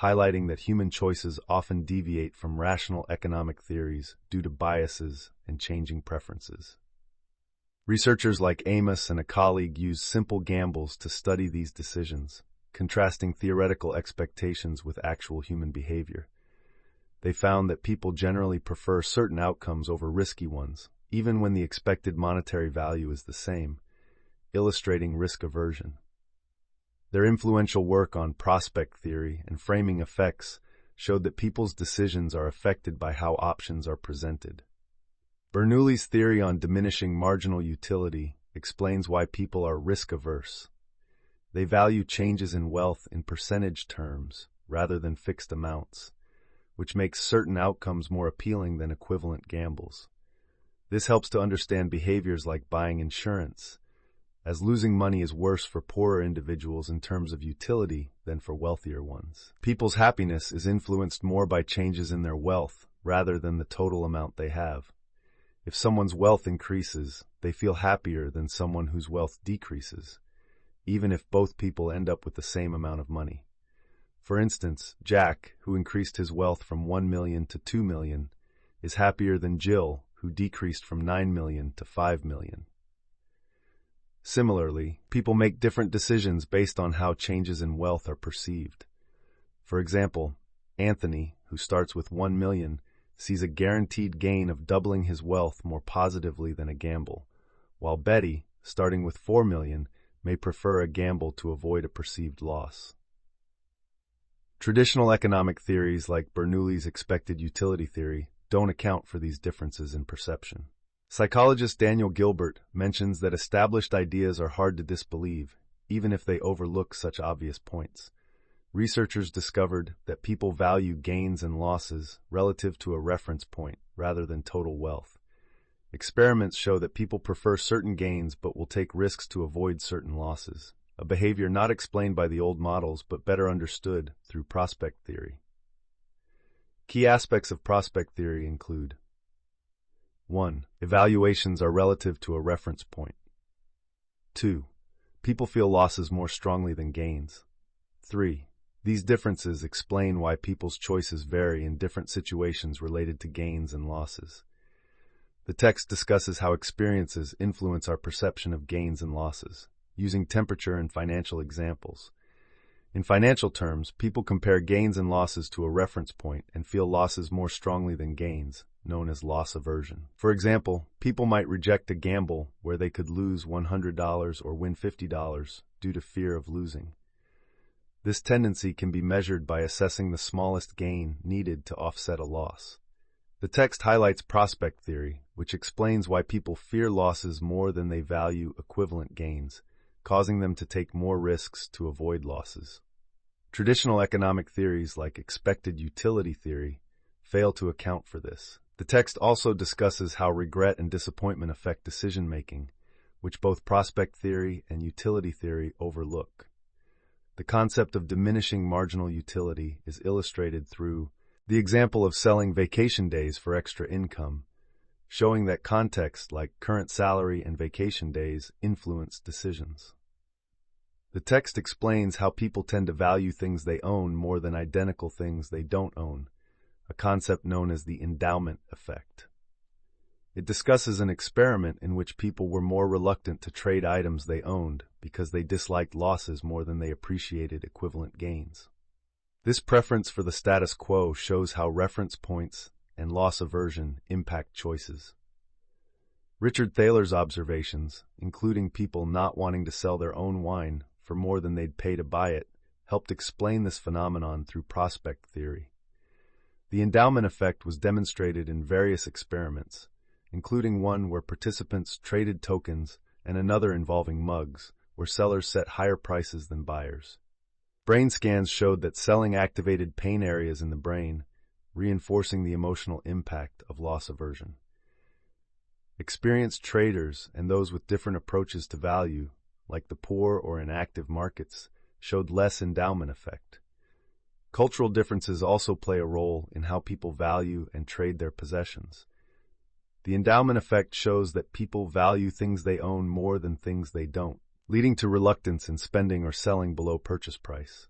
highlighting that human choices often deviate from rational economic theories due to biases and changing preferences. Researchers like Amos and a colleague use simple gambles to study these decisions, contrasting theoretical expectations with actual human behavior. They found that people generally prefer certain outcomes over risky ones, even when the expected monetary value is the same, illustrating risk aversion. Their influential work on prospect theory and framing effects showed that people's decisions are affected by how options are presented. Bernoulli's theory on diminishing marginal utility explains why people are risk-averse. They value changes in wealth in percentage terms rather than fixed amounts, which makes certain outcomes more appealing than equivalent gambles. This helps to understand behaviors like buying insurance, as losing money is worse for poorer individuals in terms of utility than for wealthier ones. People's happiness is influenced more by changes in their wealth rather than the total amount they have. If someone's wealth increases, they feel happier than someone whose wealth decreases, even if both people end up with the same amount of money. For instance, Jack, who increased his wealth from 1 million to 2 million, is happier than Jill, who decreased from 9 million to 5 million. Similarly, people make different decisions based on how changes in wealth are perceived. For example, Anthony, who starts with 1 million, sees a guaranteed gain of doubling his wealth more positively than a gamble, while Betty, starting with 4 million, may prefer a gamble to avoid a perceived loss. Traditional economic theories like Bernoulli's expected utility theory don't account for these differences in perception. Psychologist Daniel Gilbert mentions that established ideas are hard to disbelieve, even if they overlook such obvious points. Researchers discovered that people value gains and losses relative to a reference point rather than total wealth. Experiments show that people prefer certain gains but will take risks to avoid certain losses, a behavior not explained by the old models but better understood through prospect theory. Key aspects of prospect theory include: 1. Evaluations are relative to a reference point. 2. People feel losses more strongly than gains. 3. These differences explain why people's choices vary in different situations related to gains and losses. The text discusses how experiences influence our perception of gains and losses, using temperature and financial examples. In financial terms, people compare gains and losses to a reference point and feel losses more strongly than gains, known as loss aversion. For example, people might reject a gamble where they could lose $100 or win $50 due to fear of losing. This tendency can be measured by assessing the smallest gain needed to offset a loss. The text highlights prospect theory, which explains why people fear losses more than they value equivalent gains, causing them to take more risks to avoid losses. Traditional economic theories like expected utility theory fail to account for this. The text also discusses how regret and disappointment affect decision-making, which both prospect theory and utility theory overlook. The concept of diminishing marginal utility is illustrated through the example of selling vacation days for extra income, showing that context like current salary and vacation days influence decisions. The text explains how people tend to value things they own more than identical things they don't own, a concept known as the endowment effect. It discusses an experiment in which people were more reluctant to trade items they owned because they disliked losses more than they appreciated equivalent gains. This preference for the status quo shows how reference points and loss aversion impact choices. Richard Thaler's observations, including people not wanting to sell their own wine for more than they'd pay to buy it, helped explain this phenomenon through prospect theory. The endowment effect was demonstrated in various experiments, including one where participants traded tokens and another involving mugs, where sellers set higher prices than buyers. Brain scans showed that selling activated pain areas in the brain, reinforcing the emotional impact of loss aversion. Experienced traders and those with different approaches to value, like the poor or in active markets, showed less endowment effect. Cultural differences also play a role in how people value and trade their possessions. The endowment effect shows that people value things they own more than things they don't, leading to reluctance in spending or selling below purchase price.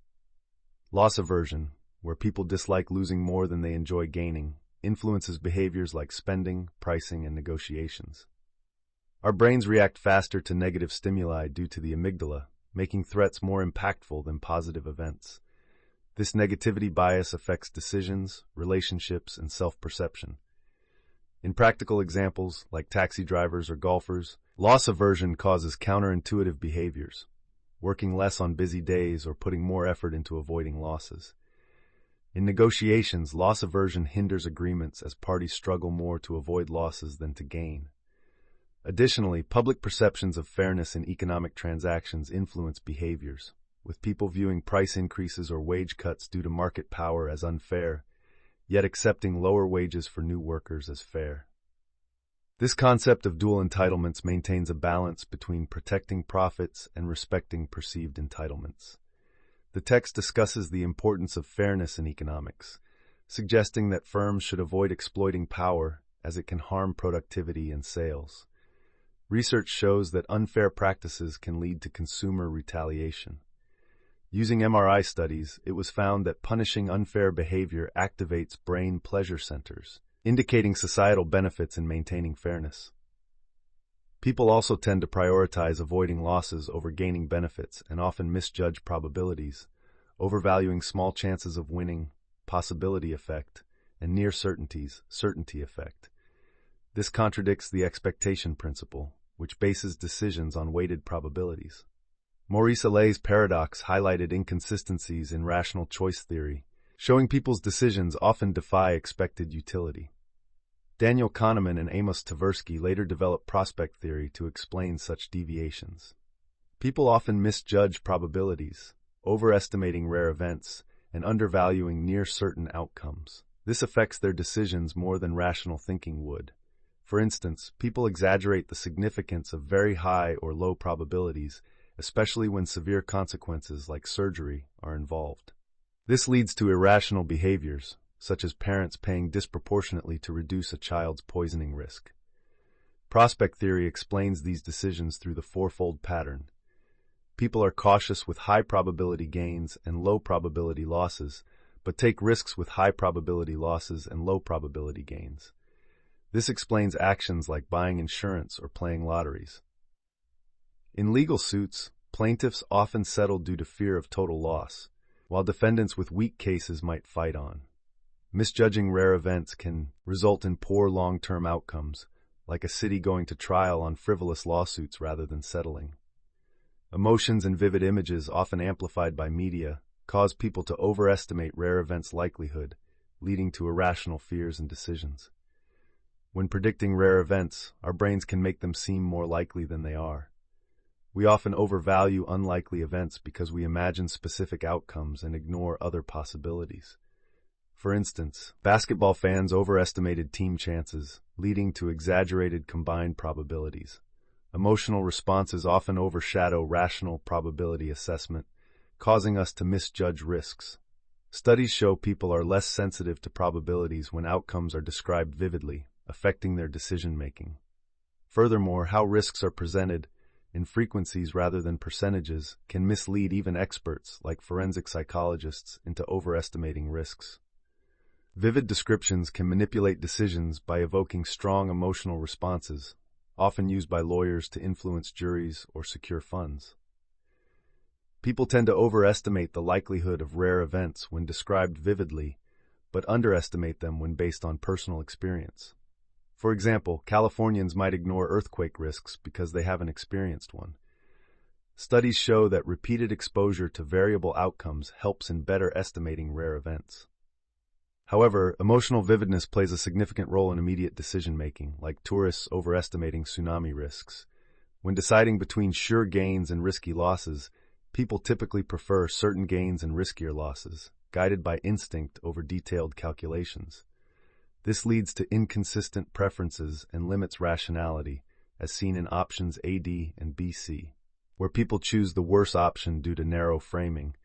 Loss aversion, where people dislike losing more than they enjoy gaining, influences behaviors like spending, pricing, and negotiations. Our brains react faster to negative stimuli due to the amygdala, making threats more impactful than positive events. This negativity bias affects decisions, relationships, and self-perception. In practical examples, like taxi drivers or golfers, loss aversion causes counterintuitive behaviors, working less on busy days or putting more effort into avoiding losses. In negotiations, loss aversion hinders agreements as parties struggle more to avoid losses than to gain. Additionally, public perceptions of fairness in economic transactions influence behaviors, with people viewing price increases or wage cuts due to market power as unfair, yet accepting lower wages for new workers as fair. This concept of dual entitlements maintains a balance between protecting profits and respecting perceived entitlements. The text discusses the importance of fairness in economics, suggesting that firms should avoid exploiting power as it can harm productivity and sales. Research shows that unfair practices can lead to consumer retaliation. Using MRI studies, it was found that punishing unfair behavior activates brain pleasure centers, indicating societal benefits in maintaining fairness. People also tend to prioritize avoiding losses over gaining benefits and often misjudge probabilities, overvaluing small chances of winning, possibility effect, and near certainties, certainty effect. This contradicts the expectation principle, which bases decisions on weighted probabilities. Maurice Allei's paradox highlighted inconsistencies in rational choice theory, showing people's decisions often defy expected utility. Daniel Kahneman and Amos Tversky later developed prospect theory to explain such deviations. People often misjudge probabilities, overestimating rare events, and undervaluing near-certain outcomes. This affects their decisions more than rational thinking would. For instance, people exaggerate the significance of very high or low probabilities, especially when severe consequences like surgery are involved. This leads to irrational behaviors, such as parents paying disproportionately to reduce a child's poisoning risk. Prospect theory explains these decisions through the fourfold pattern. People are cautious with high probability gains and low probability losses, but take risks with high probability losses and low probability gains. This explains actions like buying insurance or playing lotteries. In legal suits, plaintiffs often settle due to fear of total loss, while defendants with weak cases might fight on. Misjudging rare events can result in poor long-term outcomes, like a city going to trial on frivolous lawsuits rather than settling. Emotions and vivid images, often amplified by media, cause people to overestimate rare events' likelihood, leading to irrational fears and decisions. When predicting rare events, our brains can make them seem more likely than they are. We often overvalue unlikely events because we imagine specific outcomes and ignore other possibilities. For instance, basketball fans overestimated team chances, leading to exaggerated combined probabilities. Emotional responses often overshadow rational probability assessment, causing us to misjudge risks. Studies show people are less sensitive to probabilities when outcomes are described vividly, affecting their decision-making. Furthermore, how risks are presented, in frequencies rather than percentages, can mislead even experts, like forensic psychologists, into overestimating risks. Vivid descriptions can manipulate decisions by evoking strong emotional responses, often used by lawyers to influence juries or secure funds. People tend to overestimate the likelihood of rare events when described vividly, but underestimate them when based on personal experience. For example, Californians might ignore earthquake risks because they haven't experienced one. Studies show that repeated exposure to variable outcomes helps in better estimating rare events. However, emotional vividness plays a significant role in immediate decision-making, like tourists overestimating tsunami risks. When deciding between sure gains and risky losses, people typically prefer certain gains and riskier losses, guided by instinct over detailed calculations. This leads to inconsistent preferences and limits rationality, as seen in options A, D, and B, C, where people choose the worse option due to narrow framing,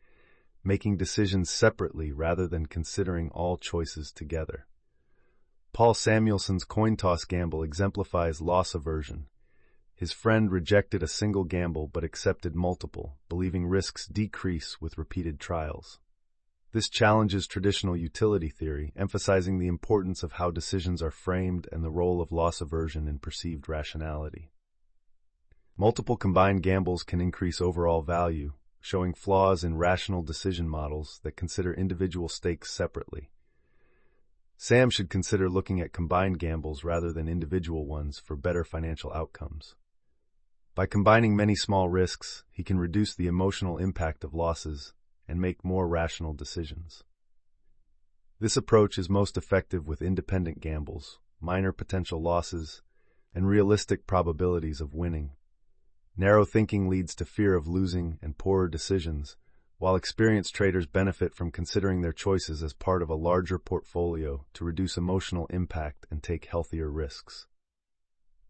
making decisions separately rather than considering all choices together. Paul Samuelson's coin toss gamble exemplifies loss aversion. His friend rejected a single gamble but accepted multiple, believing risks decrease with repeated trials. This challenges traditional utility theory, emphasizing the importance of how decisions are framed and the role of loss aversion in perceived rationality. Multiple combined gambles can increase overall value, showing flaws in rational decision models that consider individual stakes separately. Sam should consider looking at combined gambles rather than individual ones for better financial outcomes. By combining many small risks, he can reduce the emotional impact of losses and make more rational decisions. This approach is most effective with independent gambles, minor potential losses, and realistic probabilities of winning. Narrow thinking leads to fear of losing and poorer decisions, while experienced traders benefit from considering their choices as part of a larger portfolio to reduce emotional impact and take healthier risks.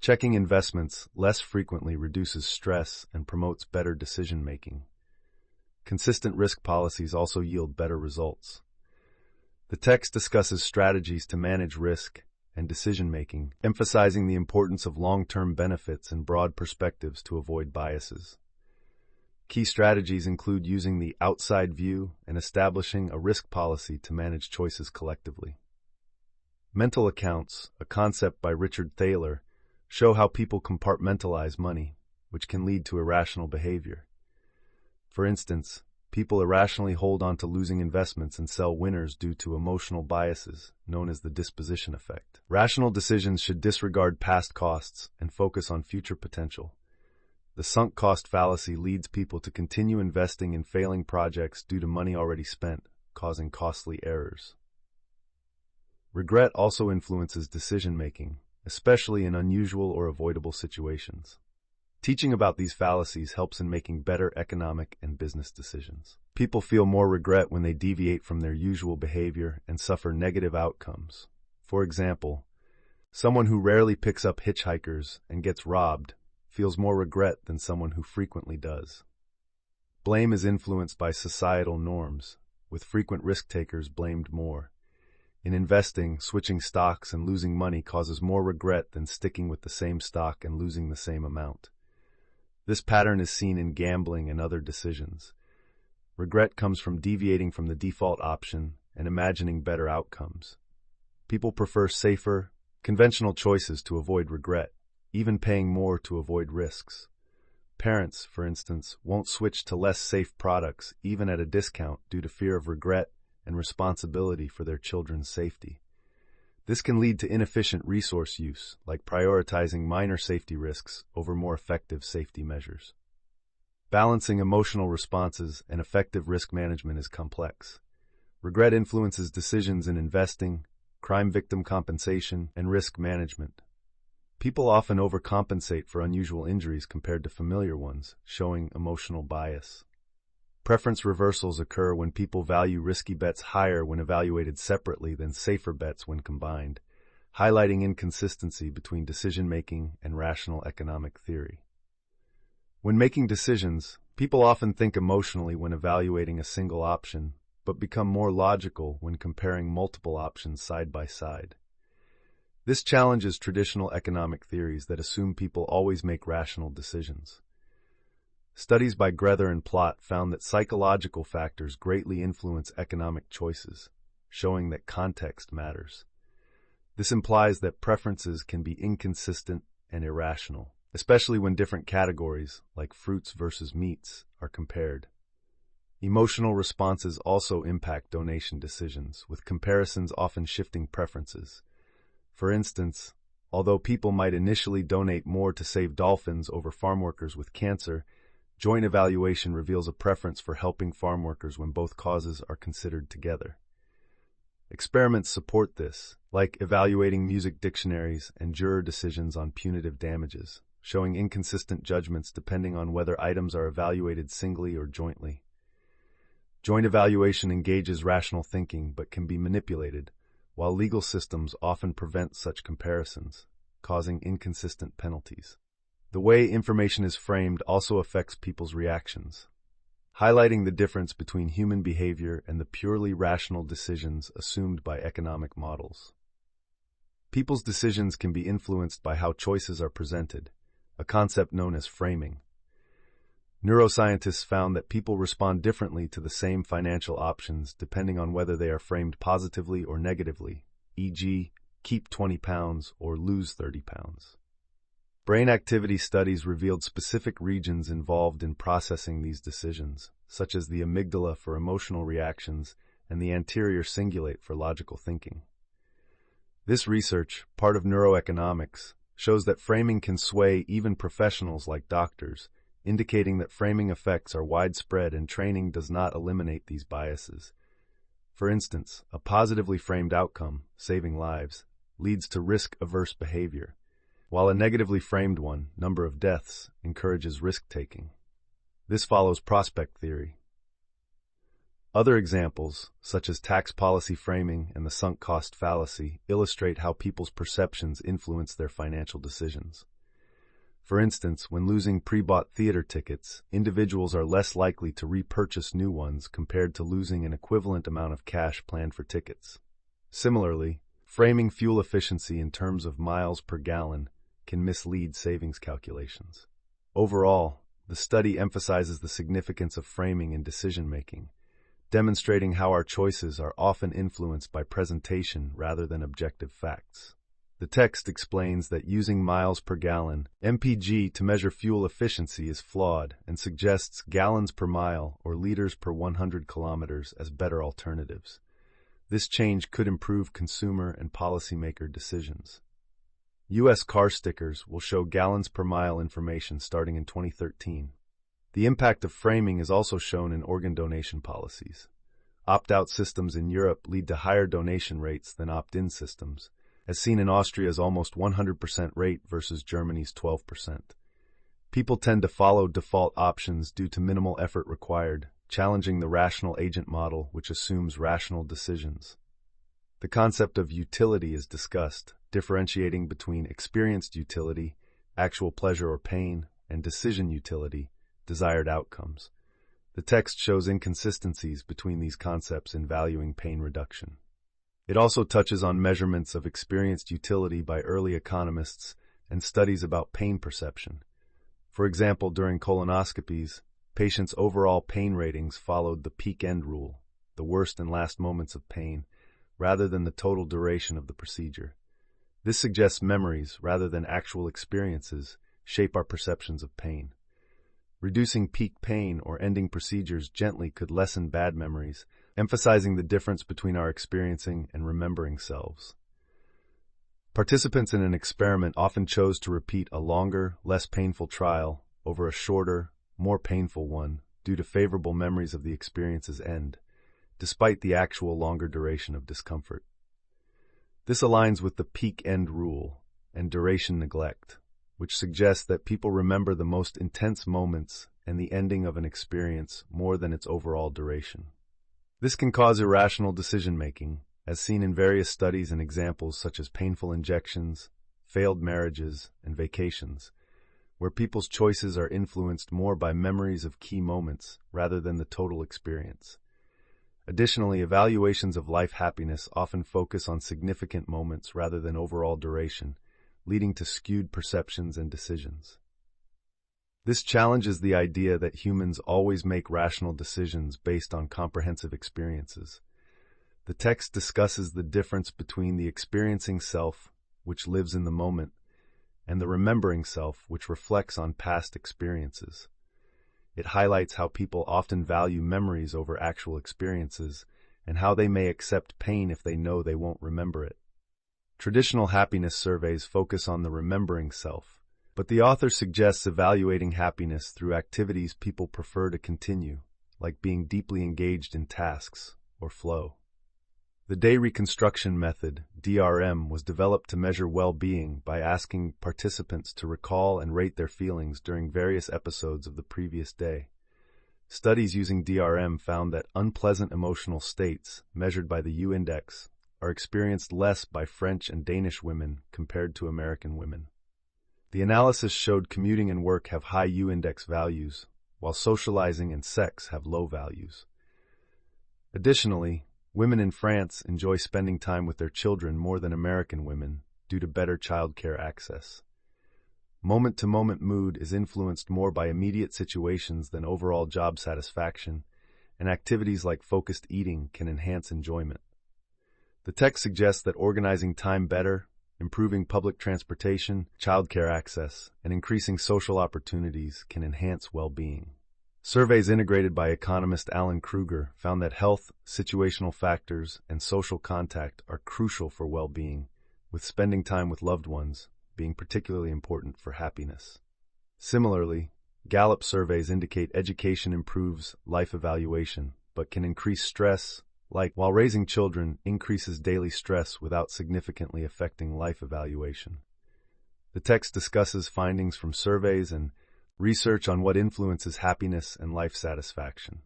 Checking investments less frequently reduces stress and promotes better decision-making. Consistent risk policies also yield better results. The text discusses strategies to manage risk and decision-making, emphasizing the importance of long-term benefits and broad perspectives to avoid biases. Key strategies include using the outside view and establishing a risk policy to manage choices collectively. Mental accounts, a concept by Richard Thaler, show how people compartmentalize money, which can lead to irrational behavior. For instance, people irrationally hold on to losing investments and sell winners due to emotional biases, known as the disposition effect. Rational decisions should disregard past costs and focus on future potential. The sunk cost fallacy leads people to continue investing in failing projects due to money already spent, causing costly errors. Regret also influences decision-making, especially in unusual or avoidable situations. Teaching about these fallacies helps in making better economic and business decisions. People feel more regret when they deviate from their usual behavior and suffer negative outcomes. For example, someone who rarely picks up hitchhikers and gets robbed feels more regret than someone who frequently does. Blame is influenced by societal norms, with frequent risk-takers blamed more. In investing, switching stocks and losing money causes more regret than sticking with the same stock and losing the same amount. This pattern is seen in gambling and other decisions. Regret comes from deviating from the default option and imagining better outcomes. People prefer safer, conventional choices to avoid regret, even paying more to avoid risks. Parents, for instance, won't switch to less safe products even at a discount due to fear of regret and responsibility for their children's safety. This can lead to inefficient resource use, like prioritizing minor safety risks over more effective safety measures. Balancing emotional responses and effective risk management is complex. Regret influences decisions in investing, crime victim compensation, and risk management. People often overcompensate for unusual injuries compared to familiar ones, showing emotional bias. Preference reversals occur when people value risky bets higher when evaluated separately than safer bets when combined, highlighting inconsistency between decision-making and rational economic theory. When making decisions, people often think emotionally when evaluating a single option, but become more logical when comparing multiple options side by side. This challenges traditional economic theories that assume people always make rational decisions. Studies by Grether and Plott found that psychological factors greatly influence economic choices, showing that context matters. This implies that preferences can be inconsistent and irrational, especially when different categories, like fruits versus meats, are compared. Emotional responses also impact donation decisions, with comparisons often shifting preferences. For instance, although people might initially donate more to save dolphins over farm workers with cancer, joint evaluation reveals a preference for helping farm workers when both causes are considered together. Experiments support this, like evaluating music dictionaries and juror decisions on punitive damages, showing inconsistent judgments depending on whether items are evaluated singly or jointly. Joint evaluation engages rational thinking but can be manipulated, while legal systems often prevent such comparisons, causing inconsistent penalties. The way information is framed also affects people's reactions, highlighting the difference between human behavior and the purely rational decisions assumed by economic models. People's decisions can be influenced by how choices are presented, a concept known as framing. Neuroscientists found that people respond differently to the same financial options depending on whether they are framed positively or negatively, e.g., keep 20 pounds or lose 30 pounds. Brain activity studies revealed specific regions involved in processing these decisions, such as the amygdala for emotional reactions and the anterior cingulate for logical thinking. This research, part of neuroeconomics, shows that framing can sway even professionals like doctors, indicating that framing effects are widespread and training does not eliminate these biases. For instance, a positively framed outcome, saving lives, leads to risk-averse behavior, while a negatively framed one, number of deaths, encourages risk-taking. This follows prospect theory. Other examples, such as tax policy framing and the sunk cost fallacy, illustrate how people's perceptions influence their financial decisions. For instance, when losing pre-bought theater tickets, individuals are less likely to repurchase new ones compared to losing an equivalent amount of cash planned for tickets. Similarly, Framing fuel efficiency in terms of miles per gallon can mislead savings calculations. Overall, the study emphasizes the significance of framing in decision-making, demonstrating how our choices are often influenced by presentation rather than objective facts. The text explains that using miles per gallon, MPG, to measure fuel efficiency is flawed and suggests gallons per mile or liters per 100 kilometers as better alternatives. This change could improve consumer and policymaker decisions. U.S. car stickers will show gallons per mile information starting in 2013. The impact of framing is also shown in organ donation policies. Opt-out systems in Europe lead to higher donation rates than opt-in systems, as seen in Austria's almost 100% rate versus Germany's 12%. People tend to follow default options due to minimal effort required, challenging the rational agent model, which assumes rational decisions. The concept of utility is discussed, differentiating between experienced utility, actual pleasure or pain, and decision utility, desired outcomes. The text shows inconsistencies between these concepts in valuing pain reduction. It also touches on measurements of experienced utility by early economists and studies about pain perception. For example, during colonoscopies, patients' overall pain ratings followed the peak-end rule, the worst and last moments of pain, rather than the total duration of the procedure. This suggests memories, rather than actual experiences, shape our perceptions of pain. Reducing peak pain or ending procedures gently could lessen bad memories, emphasizing the difference between our experiencing and remembering selves. Participants in an experiment often chose to repeat a longer, less painful trial over a shorter, more painful one due to favorable memories of the experience's end, despite the actual longer duration of discomfort. This aligns with the peak-end rule and duration neglect, which suggests that people remember the most intense moments and the ending of an experience more than its overall duration. This can cause irrational decision-making, as seen in various studies and examples such as painful injections, failed marriages, and vacations, where people's choices are influenced more by memories of key moments rather than the total experience. Additionally, evaluations of life happiness often focus on significant moments rather than overall duration, leading to skewed perceptions and decisions. This challenges the idea that humans always make rational decisions based on comprehensive experiences. The text discusses the difference between the experiencing self, which lives in the moment, and the remembering self, which reflects on past experiences. It highlights how people often value memories over actual experiences, and how they may accept pain if they know they won't remember it. Traditional happiness surveys focus on the remembering self, but the author suggests evaluating happiness through activities people prefer to continue, like being deeply engaged in tasks or flow. The day reconstruction method, DRM, was developed to measure well-being by asking participants to recall and rate their feelings during various episodes of the previous day. Studies using DRM found that unpleasant emotional states, measured by the U-index, are experienced less by French and Danish women compared to American women. The analysis showed commuting and work have high U-index values, while socializing and sex have low values. Additionally, women in France enjoy spending time with their children more than American women due to better childcare access. Moment-to-moment mood is influenced more by immediate situations than overall job satisfaction, and activities like focused eating can enhance enjoyment. The text suggests that organizing time better, improving public transportation, childcare access, and increasing social opportunities can enhance well-being. Surveys integrated by economist Alan Kruger found that health, situational factors, and social contact are crucial for well-being, with spending time with loved ones being particularly important for happiness. Similarly, Gallup surveys indicate education improves life evaluation, but can increase stress, while raising children increases daily stress without significantly affecting life evaluation. The text discusses findings from surveys and research on what influences happiness and life satisfaction.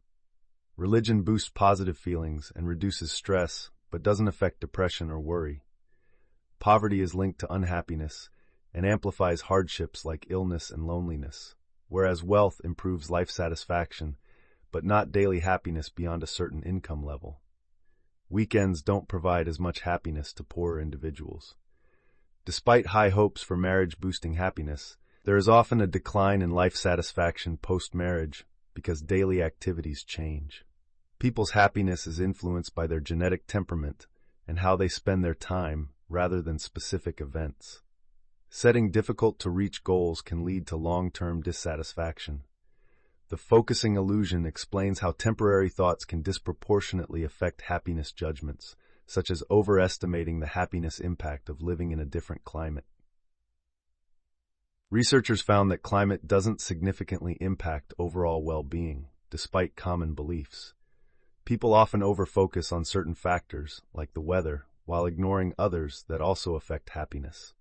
Religion boosts positive feelings and reduces stress, but doesn't affect depression or worry. Poverty is linked to unhappiness and amplifies hardships like illness and loneliness, whereas wealth improves life satisfaction, but not daily happiness beyond a certain income level. weekends don't provide as much happiness to poorer individuals. Despite high hopes for marriage-boosting happiness, there is often a decline in life satisfaction post-marriage because daily activities change. People's happiness is influenced by their genetic temperament and how they spend their time rather than specific events. Setting difficult-to-reach goals can lead to long-term dissatisfaction. The focusing illusion explains how temporary thoughts can disproportionately affect happiness judgments, such as overestimating the happiness impact of living in a different climate. Researchers found that climate doesn't significantly impact overall well-being, despite common beliefs. People often overfocus on certain factors, like the weather, while ignoring others that also affect happiness.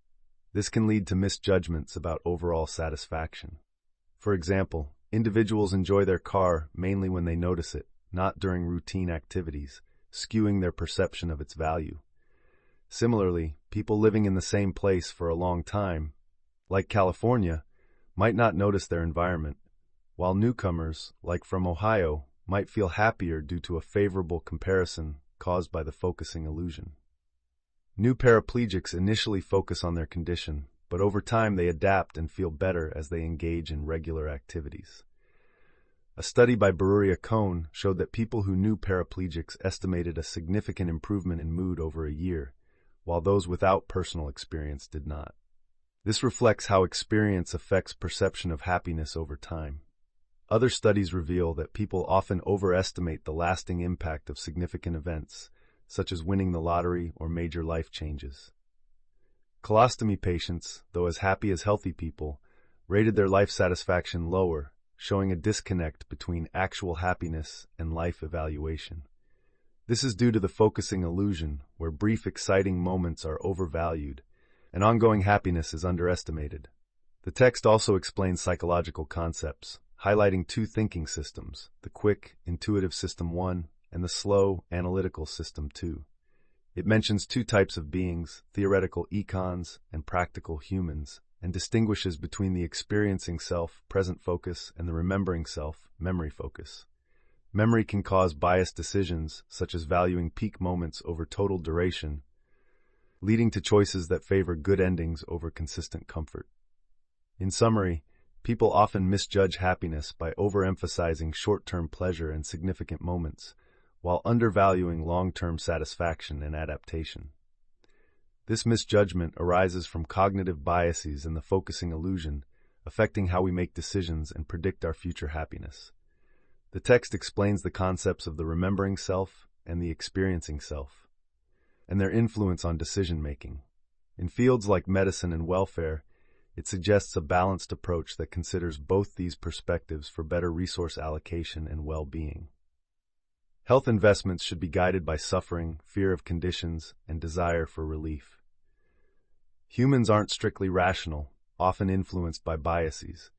This can lead to misjudgments about overall satisfaction. For example, individuals enjoy their car mainly when they notice it, not during routine activities, skewing their perception of its value. Similarly, people living in the same place for a long time, like California, might not notice their environment, while newcomers, like from Ohio, might feel happier due to a favorable comparison caused by the focusing illusion. New paraplegics initially focus on their condition, but over time they adapt and feel better as they engage in regular activities. A study by Baruria Cohn showed that people who knew paraplegics estimated a significant improvement in mood over a year, while those without personal experience did not. This reflects how experience affects perception of happiness over time. Other studies reveal that people often overestimate the lasting impact of significant events, such as winning the lottery or major life changes. Colostomy patients, though as happy as healthy people, rated their life satisfaction lower, showing a disconnect between actual happiness and life evaluation. This is due to the focusing illusion, where brief exciting moments are overvalued and ongoing happiness is underestimated. The text also explains psychological concepts, highlighting two thinking systems, the quick, intuitive System 1 and the slow, analytical System 2. It mentions two types of beings, theoretical econs and practical humans, and distinguishes between the experiencing self, present focus, and the remembering self, memory focus. Memory can cause biased decisions, such as valuing peak moments over total duration, leading to choices that favor good endings over consistent comfort. In summary, people often misjudge happiness by overemphasizing short-term pleasure and significant moments, while undervaluing long-term satisfaction and adaptation. This misjudgment arises from cognitive biases and the focusing illusion, affecting how we make decisions and predict our future happiness. The text explains the concepts of the remembering self and the experiencing self, and their influence on decision-making. In fields like medicine and welfare, it suggests a balanced approach that considers both these perspectives for better resource allocation and well-being. Health investments should be guided by suffering, fear of conditions, and desire for relief. Humans aren't strictly rational, often influenced by biases.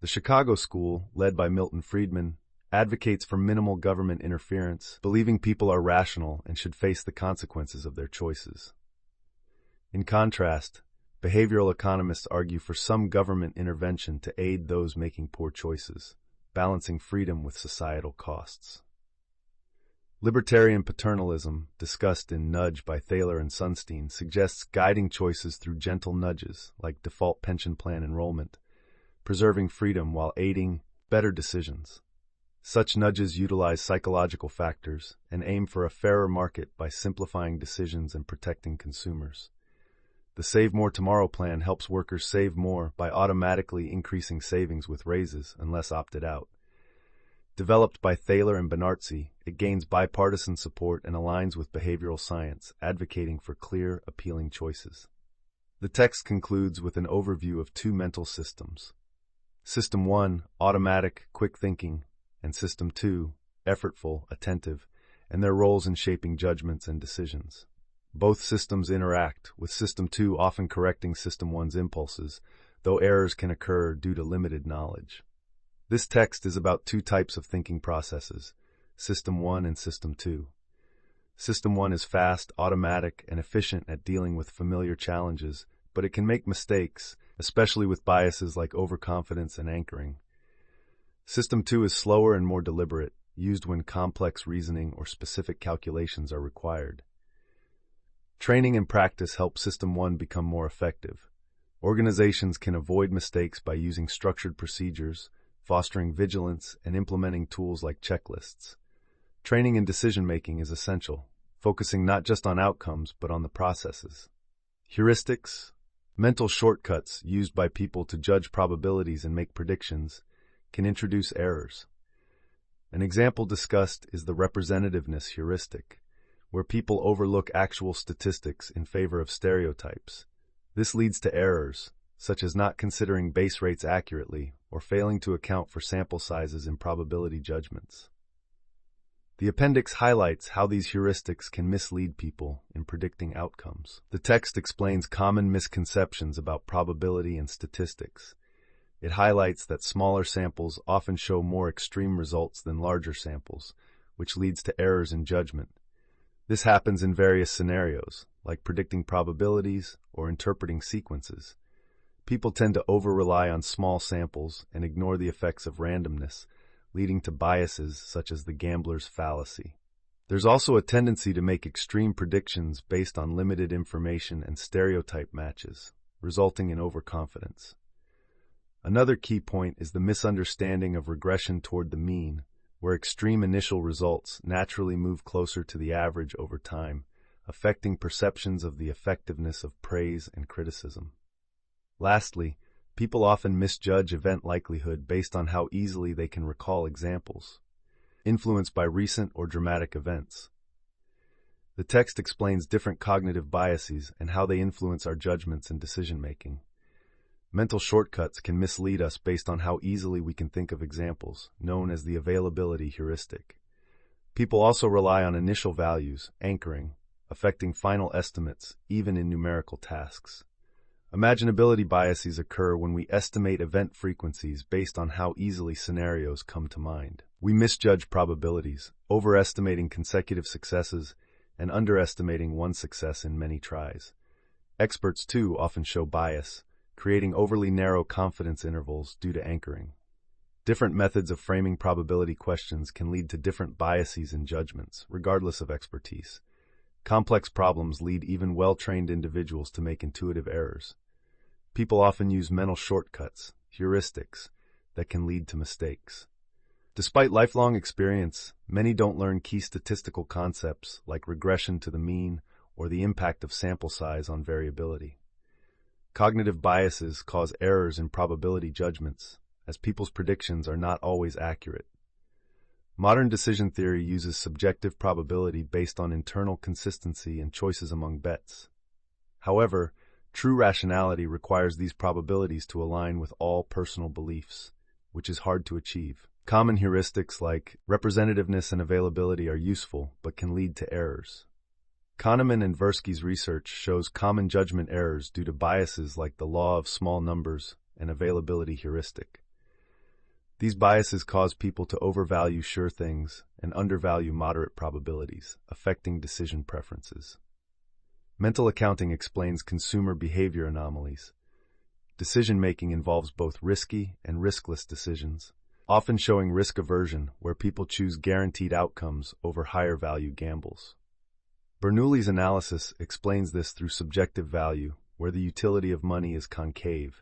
The Chicago School, led by Milton Friedman, advocates for minimal government interference, believing people are rational and should face the consequences of their choices. In contrast, behavioral economists argue for some government intervention to aid those making poor choices, balancing freedom with societal costs. Libertarian paternalism, discussed in Nudge by Thaler and Sunstein, suggests guiding choices through gentle nudges like default pension plan enrollment, preserving freedom while aiding better decisions. Such nudges utilize psychological factors and aim for a fairer market by simplifying decisions and protecting consumers. The Save More Tomorrow plan helps workers save more by automatically increasing savings with raises unless opted out. Developed by Thaler and Benartzi, it gains bipartisan support and aligns with behavioral science, advocating for clear, appealing choices. The text concludes with an overview of two mental systems. System 1, automatic, quick thinking, and System 2, effortful, attentive, and their roles in shaping judgments and decisions. Both systems interact, with System 2 often correcting System 1's impulses, though errors can occur due to limited knowledge. This text is about two types of thinking processes, System 1 and System 2. System 1 is fast, automatic, and efficient at dealing with familiar challenges, but it can make mistakes, especially with biases like overconfidence and anchoring. System 2 is slower and more deliberate, used when complex reasoning or specific calculations are required. Training and practice help System 1 become more effective. Organizations can avoid mistakes by using structured procedures, fostering vigilance, and implementing tools like checklists. Training in decision-making is essential, focusing not just on outcomes but on the processes. Heuristics, mental shortcuts used by people to judge probabilities and make predictions, can introduce errors. An example discussed is the representativeness heuristic, where people overlook actual statistics in favor of stereotypes. This leads to errors, such as not considering base rates accurately or failing to account for sample sizes in probability judgments. The appendix highlights how these heuristics can mislead people in predicting outcomes. The text explains common misconceptions about probability and statistics. It highlights that smaller samples often show more extreme results than larger samples, which leads to errors in judgment. This happens in various scenarios, like predicting probabilities or interpreting sequences. People tend to over-rely on small samples and ignore the effects of randomness, leading to biases such as the gambler's fallacy. There's also a tendency to make extreme predictions based on limited information and stereotype matches, resulting in overconfidence. Another key point is the misunderstanding of regression toward the mean, where extreme initial results naturally move closer to the average over time, affecting perceptions of the effectiveness of praise and criticism. Lastly, people often misjudge event likelihood based on how easily they can recall examples, influenced by recent or dramatic events. The text explains different cognitive biases and how they influence our judgments and decision-making. Mental shortcuts can mislead us based on how easily we can think of examples, known as the availability heuristic. People also rely on initial values, anchoring, affecting final estimates, even in numerical tasks. Imaginability biases occur when we estimate event frequencies based on how easily scenarios come to mind. We misjudge probabilities, overestimating consecutive successes and underestimating one success in many tries. Experts, too, often show bias, creating overly narrow confidence intervals due to anchoring. Different methods of framing probability questions can lead to different biases in judgments, regardless of expertise. Complex problems lead even well-trained individuals to make intuitive errors. People often use mental shortcuts, heuristics, that can lead to mistakes. Despite lifelong experience, many don't learn key statistical concepts like regression to the mean or the impact of sample size on variability. Cognitive biases cause errors in probability judgments, as people's predictions are not always accurate. Modern decision theory uses subjective probability based on internal consistency and choices among bets. However, true rationality requires these probabilities to align with all personal beliefs, which is hard to achieve. Common heuristics like representativeness and availability are useful, but can lead to errors. Kahneman and Tversky's research shows common judgment errors due to biases like the law of small numbers and availability heuristic. These biases cause people to overvalue sure things and undervalue moderate probabilities, affecting decision preferences. Mental accounting explains consumer behavior anomalies. Decision-making involves both risky and riskless decisions, often showing risk aversion where people choose guaranteed outcomes over higher-value gambles. Bernoulli's analysis explains this through subjective value, where the utility of money is concave,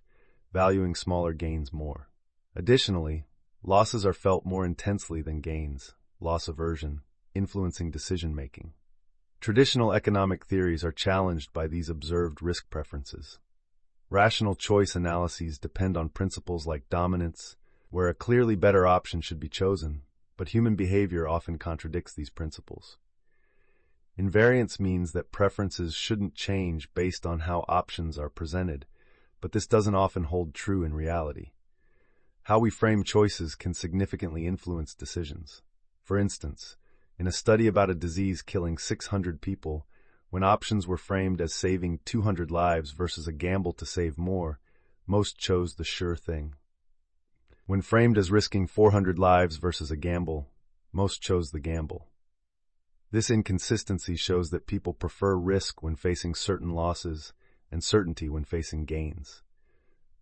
valuing smaller gains more. Additionally, losses are felt more intensely than gains, loss aversion, influencing decision-making. Traditional economic theories are challenged by these observed risk preferences. Rational choice analyses depend on principles like dominance, where a clearly better option should be chosen, but human behavior often contradicts these principles. Invariance means that preferences shouldn't change based on how options are presented, but this doesn't often hold true in reality. How we frame choices can significantly influence decisions. For instance, in a study about a disease killing 600 people, when options were framed as saving 200 lives versus a gamble to save more, most chose the sure thing. When framed as risking 400 lives versus a gamble, most chose the gamble. This inconsistency shows that people prefer risk when facing certain losses and certainty when facing gains.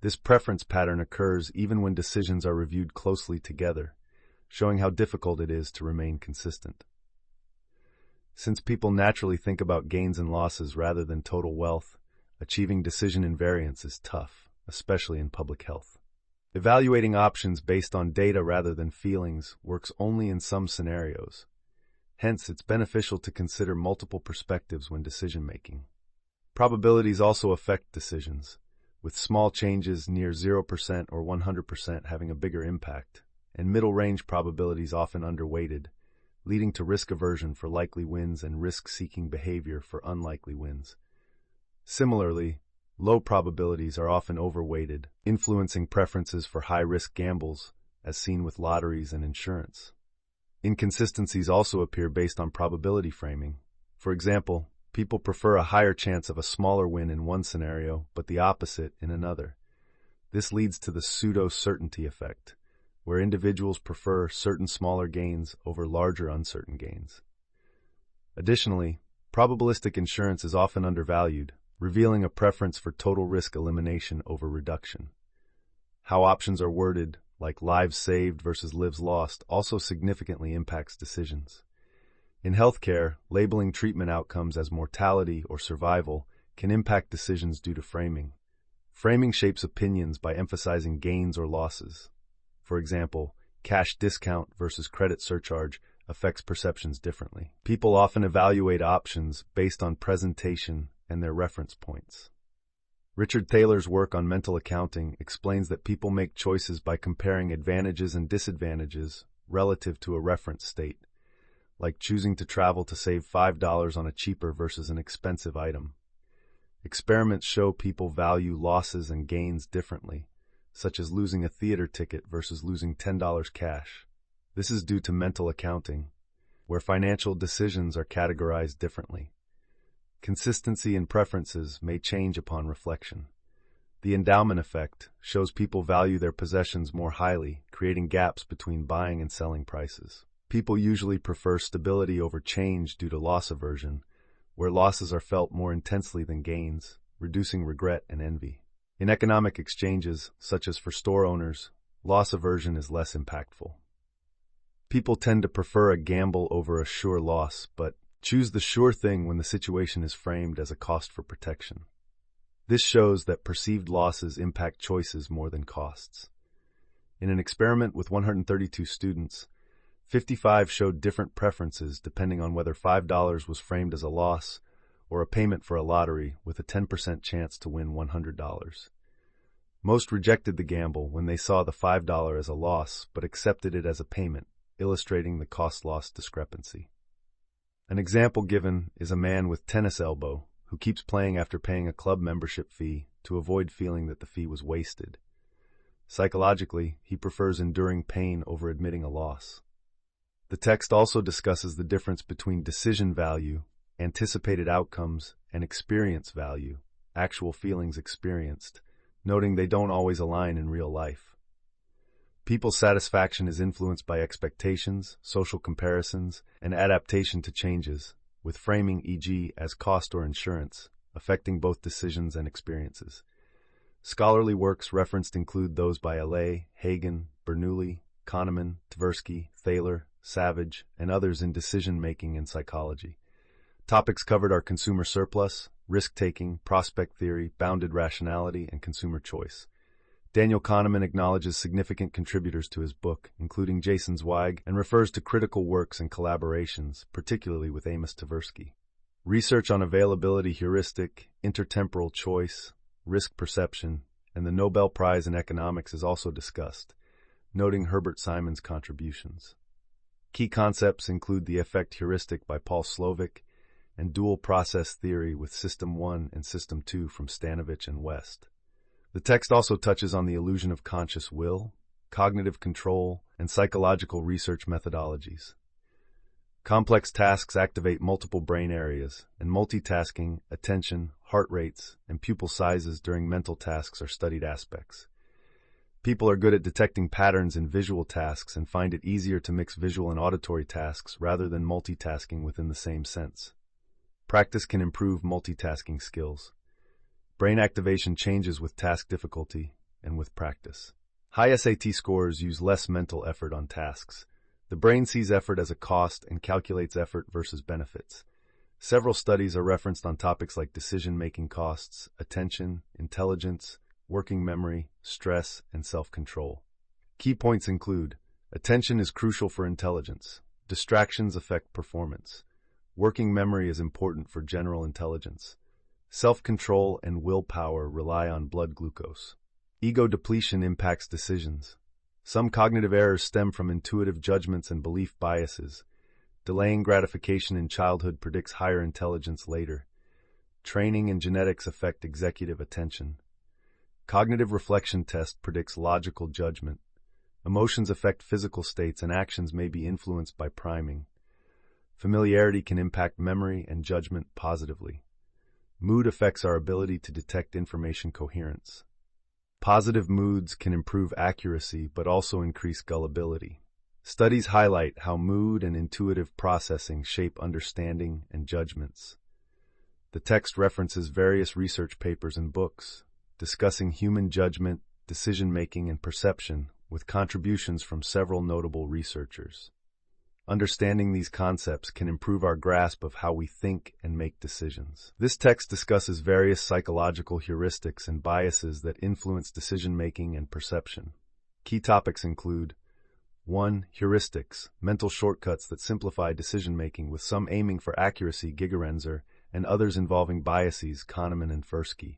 This preference pattern occurs even when decisions are reviewed closely together, showing how difficult it is to remain consistent. Since people naturally think about gains and losses rather than total wealth, achieving decision invariance is tough, especially in public health. Evaluating options based on data rather than feelings works only in some scenarios. Hence, it's beneficial to consider multiple perspectives when decision-making. Probabilities also affect decisions, with small changes near 0% or 100% having a bigger impact, and middle-range probabilities often underweighted, leading to risk aversion for likely wins and risk-seeking behavior for unlikely wins. Similarly, low probabilities are often overweighted, influencing preferences for high-risk gambles, as seen with lotteries and insurance. Inconsistencies also appear based on probability framing. For example, people prefer a higher chance of a smaller win in one scenario, but the opposite in another. This leads to the pseudo-certainty effect, where individuals prefer certain smaller gains over larger uncertain gains. Additionally, probabilistic insurance is often undervalued, revealing a preference for total risk elimination over reduction. How options are worded, like lives saved versus lives lost, also significantly impacts decisions. In healthcare, labeling treatment outcomes as mortality or survival can impact decisions due to framing. Framing shapes opinions by emphasizing gains or losses. For example, cash discount versus credit surcharge affects perceptions differently. People often evaluate options based on presentation and their reference points. Richard Thaler's work on mental accounting explains that people make choices by comparing advantages and disadvantages relative to a reference state, like choosing to travel to save $5 on a cheaper versus an expensive item. Experiments show people value losses and gains differently, such as losing a theater ticket versus losing $10 cash. This is due to mental accounting, where financial decisions are categorized differently. Consistency in preferences may change upon reflection. The endowment effect shows people value their possessions more highly, creating gaps between buying and selling prices. People usually prefer stability over change due to loss aversion, where losses are felt more intensely than gains, reducing regret and envy. In economic exchanges, such as for store owners, loss aversion is less impactful. People tend to prefer a gamble over a sure loss, but choose the sure thing when the situation is framed as a cost for protection. This shows that perceived losses impact choices more than costs. In an experiment with 132 students, 55 showed different preferences depending on whether $5 was framed as a loss or a payment for a lottery with a 10% chance to win $100. Most rejected the gamble when they saw the $5 as a loss but accepted it as a payment, illustrating the cost-loss discrepancy. An example given is a man with tennis elbow who keeps playing after paying a club membership fee to avoid feeling that the fee was wasted. Psychologically, he prefers enduring pain over admitting a loss. The text also discusses the difference between decision value, anticipated outcomes, and experience value, actual feelings experienced, noting they don't always align in real life. People's satisfaction is influenced by expectations, social comparisons, and adaptation to changes, with framing, e.g., as cost or insurance, affecting both decisions and experiences. Scholarly works referenced include those by Allais, Hagen, Bernoulli, Kahneman, Tversky, Thaler, Savage, and others in decision-making and psychology. Topics covered are consumer surplus, risk-taking, prospect theory, bounded rationality, and consumer choice. Daniel Kahneman acknowledges significant contributors to his book, including Jason Zweig, and refers to critical works and collaborations, particularly with Amos Tversky. Research on availability heuristic, intertemporal choice, risk perception, and the Nobel Prize in Economics is also discussed, noting Herbert Simon's contributions. Key concepts include the effect heuristic by Paul Slovic and dual process theory with System 1 and System 2 from Stanovich and West. The text also touches on the illusion of conscious will, cognitive control, and psychological research methodologies. Complex tasks activate multiple brain areas, and multitasking, attention, heart rates, and pupil sizes during mental tasks are studied aspects. People are good at detecting patterns in visual tasks and find it easier to mix visual and auditory tasks rather than multitasking within the same sense. Practice can improve multitasking skills. Brain activation changes with task difficulty and with practice. High SAT scores use less mental effort on tasks, The brain sees effort as a cost and calculates effort versus benefits. Several studies are referenced on topics like decision-making costs, attention, intelligence, working memory, stress, and self-control. Key points include: attention is crucial for intelligence. Distractions affect performance. Working memory is important for general intelligence. Self-control and willpower rely on blood glucose. Ego depletion impacts decisions. Some cognitive errors stem from intuitive judgments and belief biases. Delaying gratification in childhood predicts higher intelligence later. Training and genetics affect executive attention. Cognitive reflection test predicts logical judgment. Emotions affect physical states and actions may be influenced by priming. Familiarity can impact memory and judgment positively. Mood affects our ability to detect information coherence. Positive moods can improve accuracy but also increase gullibility. Studies highlight how mood and intuitive processing shape understanding and judgments. The text references various research papers and books discussing human judgment, decision-making, and perception, with contributions from several notable researchers. Understanding these concepts can improve our grasp of how we think and make decisions. This text discusses various psychological heuristics and biases that influence decision-making and perception. Key topics include: 1. Heuristics, mental shortcuts that simplify decision-making, with some aiming for accuracy, Gigerenzer, and others involving biases, Kahneman and Tversky.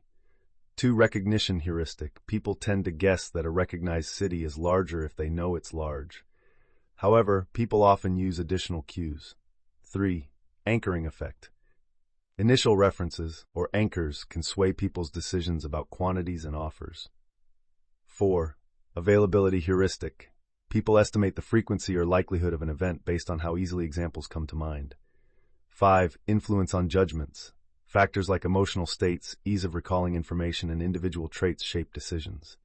2. Recognition heuristic, people tend to guess that a recognized city is larger if they know it's large. However, people often use additional cues. 3. Anchoring effect. Initial references, or anchors, can sway people's decisions about quantities and offers. 4. Availability heuristic. People estimate the frequency or likelihood of an event based on how easily examples come to mind. 5. Influence on judgments. Factors like emotional states, ease of recalling information, and individual traits shape decisions.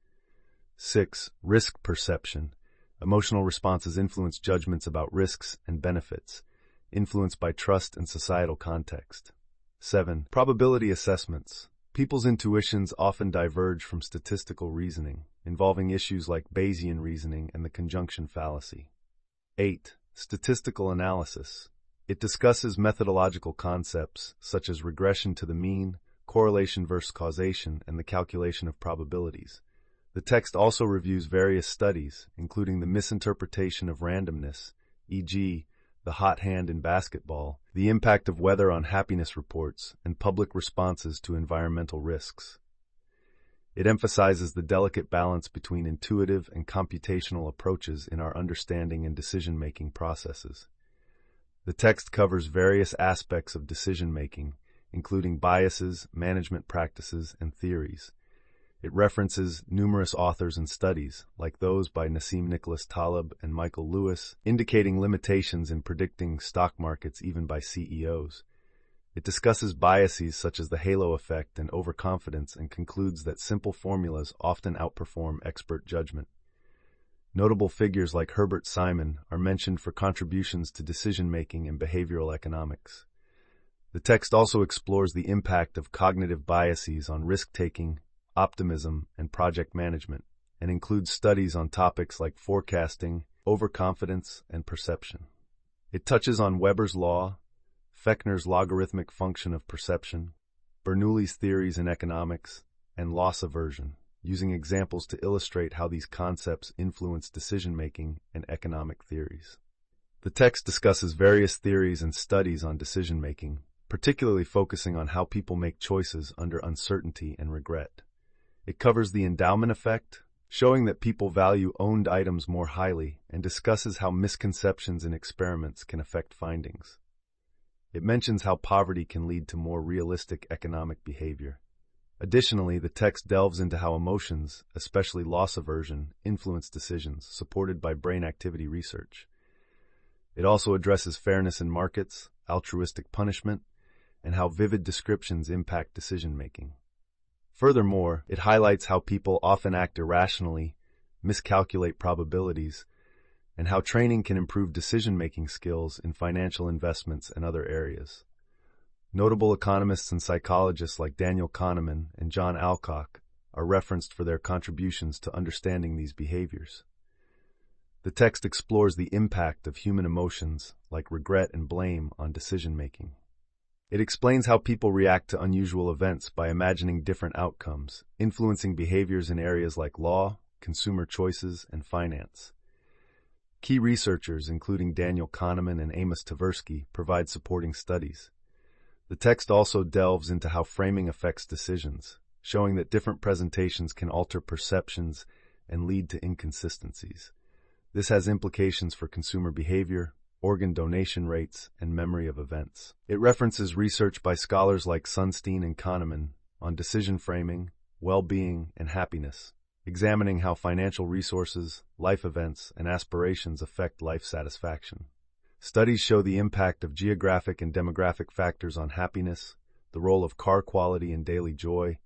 6. Risk perception. Emotional responses influence judgments about risks and benefits, influenced by trust and societal context. 7. Probability assessments. People's intuitions often diverge from statistical reasoning, involving issues like Bayesian reasoning and the conjunction fallacy. 8. Statistical analysis. It discusses methodological concepts such as regression to the mean, correlation versus causation, and the calculation of probabilities. The text also reviews various studies, including the misinterpretation of randomness, e.g., the hot hand in basketball, the impact of weather on happiness reports, and public responses to environmental risks. It emphasizes the delicate balance between intuitive and computational approaches in our understanding and decision-making processes. The text covers various aspects of decision-making, including biases, management practices, and theories. It references numerous authors and studies, like those by Nassim Nicholas Taleb and Michael Lewis, indicating limitations in predicting stock markets even by CEOs. It discusses biases such as the halo effect and overconfidence and concludes that simple formulas often outperform expert judgment. Notable figures like Herbert Simon are mentioned for contributions to decision-making and behavioral economics. The text also explores the impact of cognitive biases on risk-taking, optimism, and project management, and includes studies on topics like forecasting, overconfidence, and perception. It touches on Weber's law, Fechner's logarithmic function of perception, Bernoulli's theories in economics, and loss aversion, using examples to illustrate how these concepts influence decision-making and economic theories. The text discusses various theories and studies on decision-making, particularly focusing on how people make choices under uncertainty and regret. It covers the endowment effect, showing that people value owned items more highly, and discusses how misconceptions in experiments can affect findings. It mentions how poverty can lead to more realistic economic behavior. Additionally, the text delves into how emotions, especially loss aversion, influence decisions, supported by brain activity research. It also addresses fairness in markets, altruistic punishment, and how vivid descriptions impact decision-making. Furthermore, it highlights how people often act irrationally, miscalculate probabilities, and how training can improve decision-making skills in financial investments and other areas. Notable economists and psychologists like Daniel Kahneman and John Alcock are referenced for their contributions to understanding these behaviors. The text explores the impact of human emotions, like regret and blame, on decision-making. It explains how people react to unusual events by imagining different outcomes, influencing behaviors in areas like law, consumer choices, and finance. Key researchers, including Daniel Kahneman and Amos Tversky, provide supporting studies. The text also delves into how framing affects decisions, showing that different presentations can alter perceptions and lead to inconsistencies. This has implications for consumer behavior, organ donation rates, and memory of events. It references research by scholars like Sunstein and Kahneman on decision framing, well-being, and happiness, examining how financial resources, life events, and aspirations affect life satisfaction. Studies show the impact of geographic and demographic factors on happiness, the role of car quality in daily joy,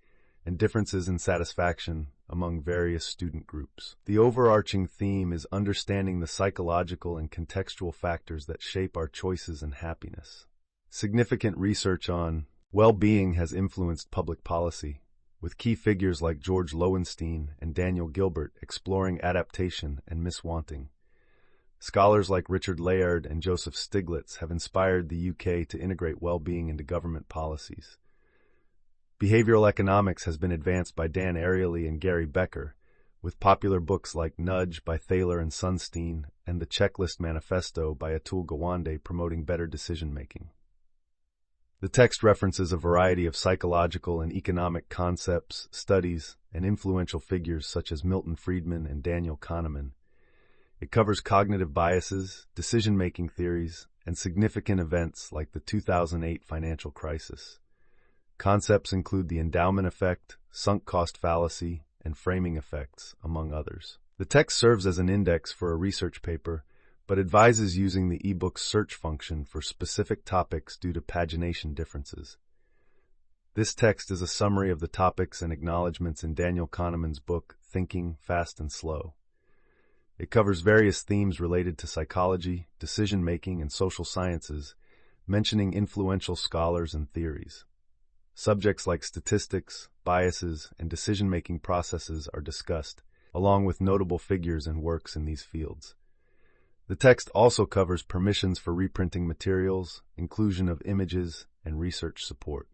and differences in satisfaction among various student groups. The overarching theme is understanding the psychological and contextual factors that shape our choices and happiness. Significant research on well-being has influenced public policy, with key figures like George Lowenstein and Daniel Gilbert exploring adaptation and miswanting. Scholars like Richard Layard and Joseph Stiglitz have inspired the UK to integrate well-being into government policies. Behavioral economics has been advanced by Dan Ariely and Gary Becker, with popular books like Nudge by Thaler and Sunstein and The Checklist Manifesto by Atul Gawande promoting better decision-making. The text references a variety of psychological and economic concepts, studies, and influential figures such as Milton Friedman and Daniel Kahneman. It covers cognitive biases, decision-making theories, and significant events like the 2008 financial crisis. Concepts include the endowment effect, sunk cost fallacy, and framing effects, among others. The text serves as an index for a research paper, but advises using the ebook's search function for specific topics due to pagination differences. This text is a summary of the topics and acknowledgments in Daniel Kahneman's book, Thinking, Fast and Slow. It covers various themes related to psychology, decision-making, and social sciences, mentioning influential scholars and theories. Subjects like statistics, biases, and decision-making processes are discussed, along with notable figures and works in these fields. The text also covers permissions for reprinting materials, inclusion of images, and research support.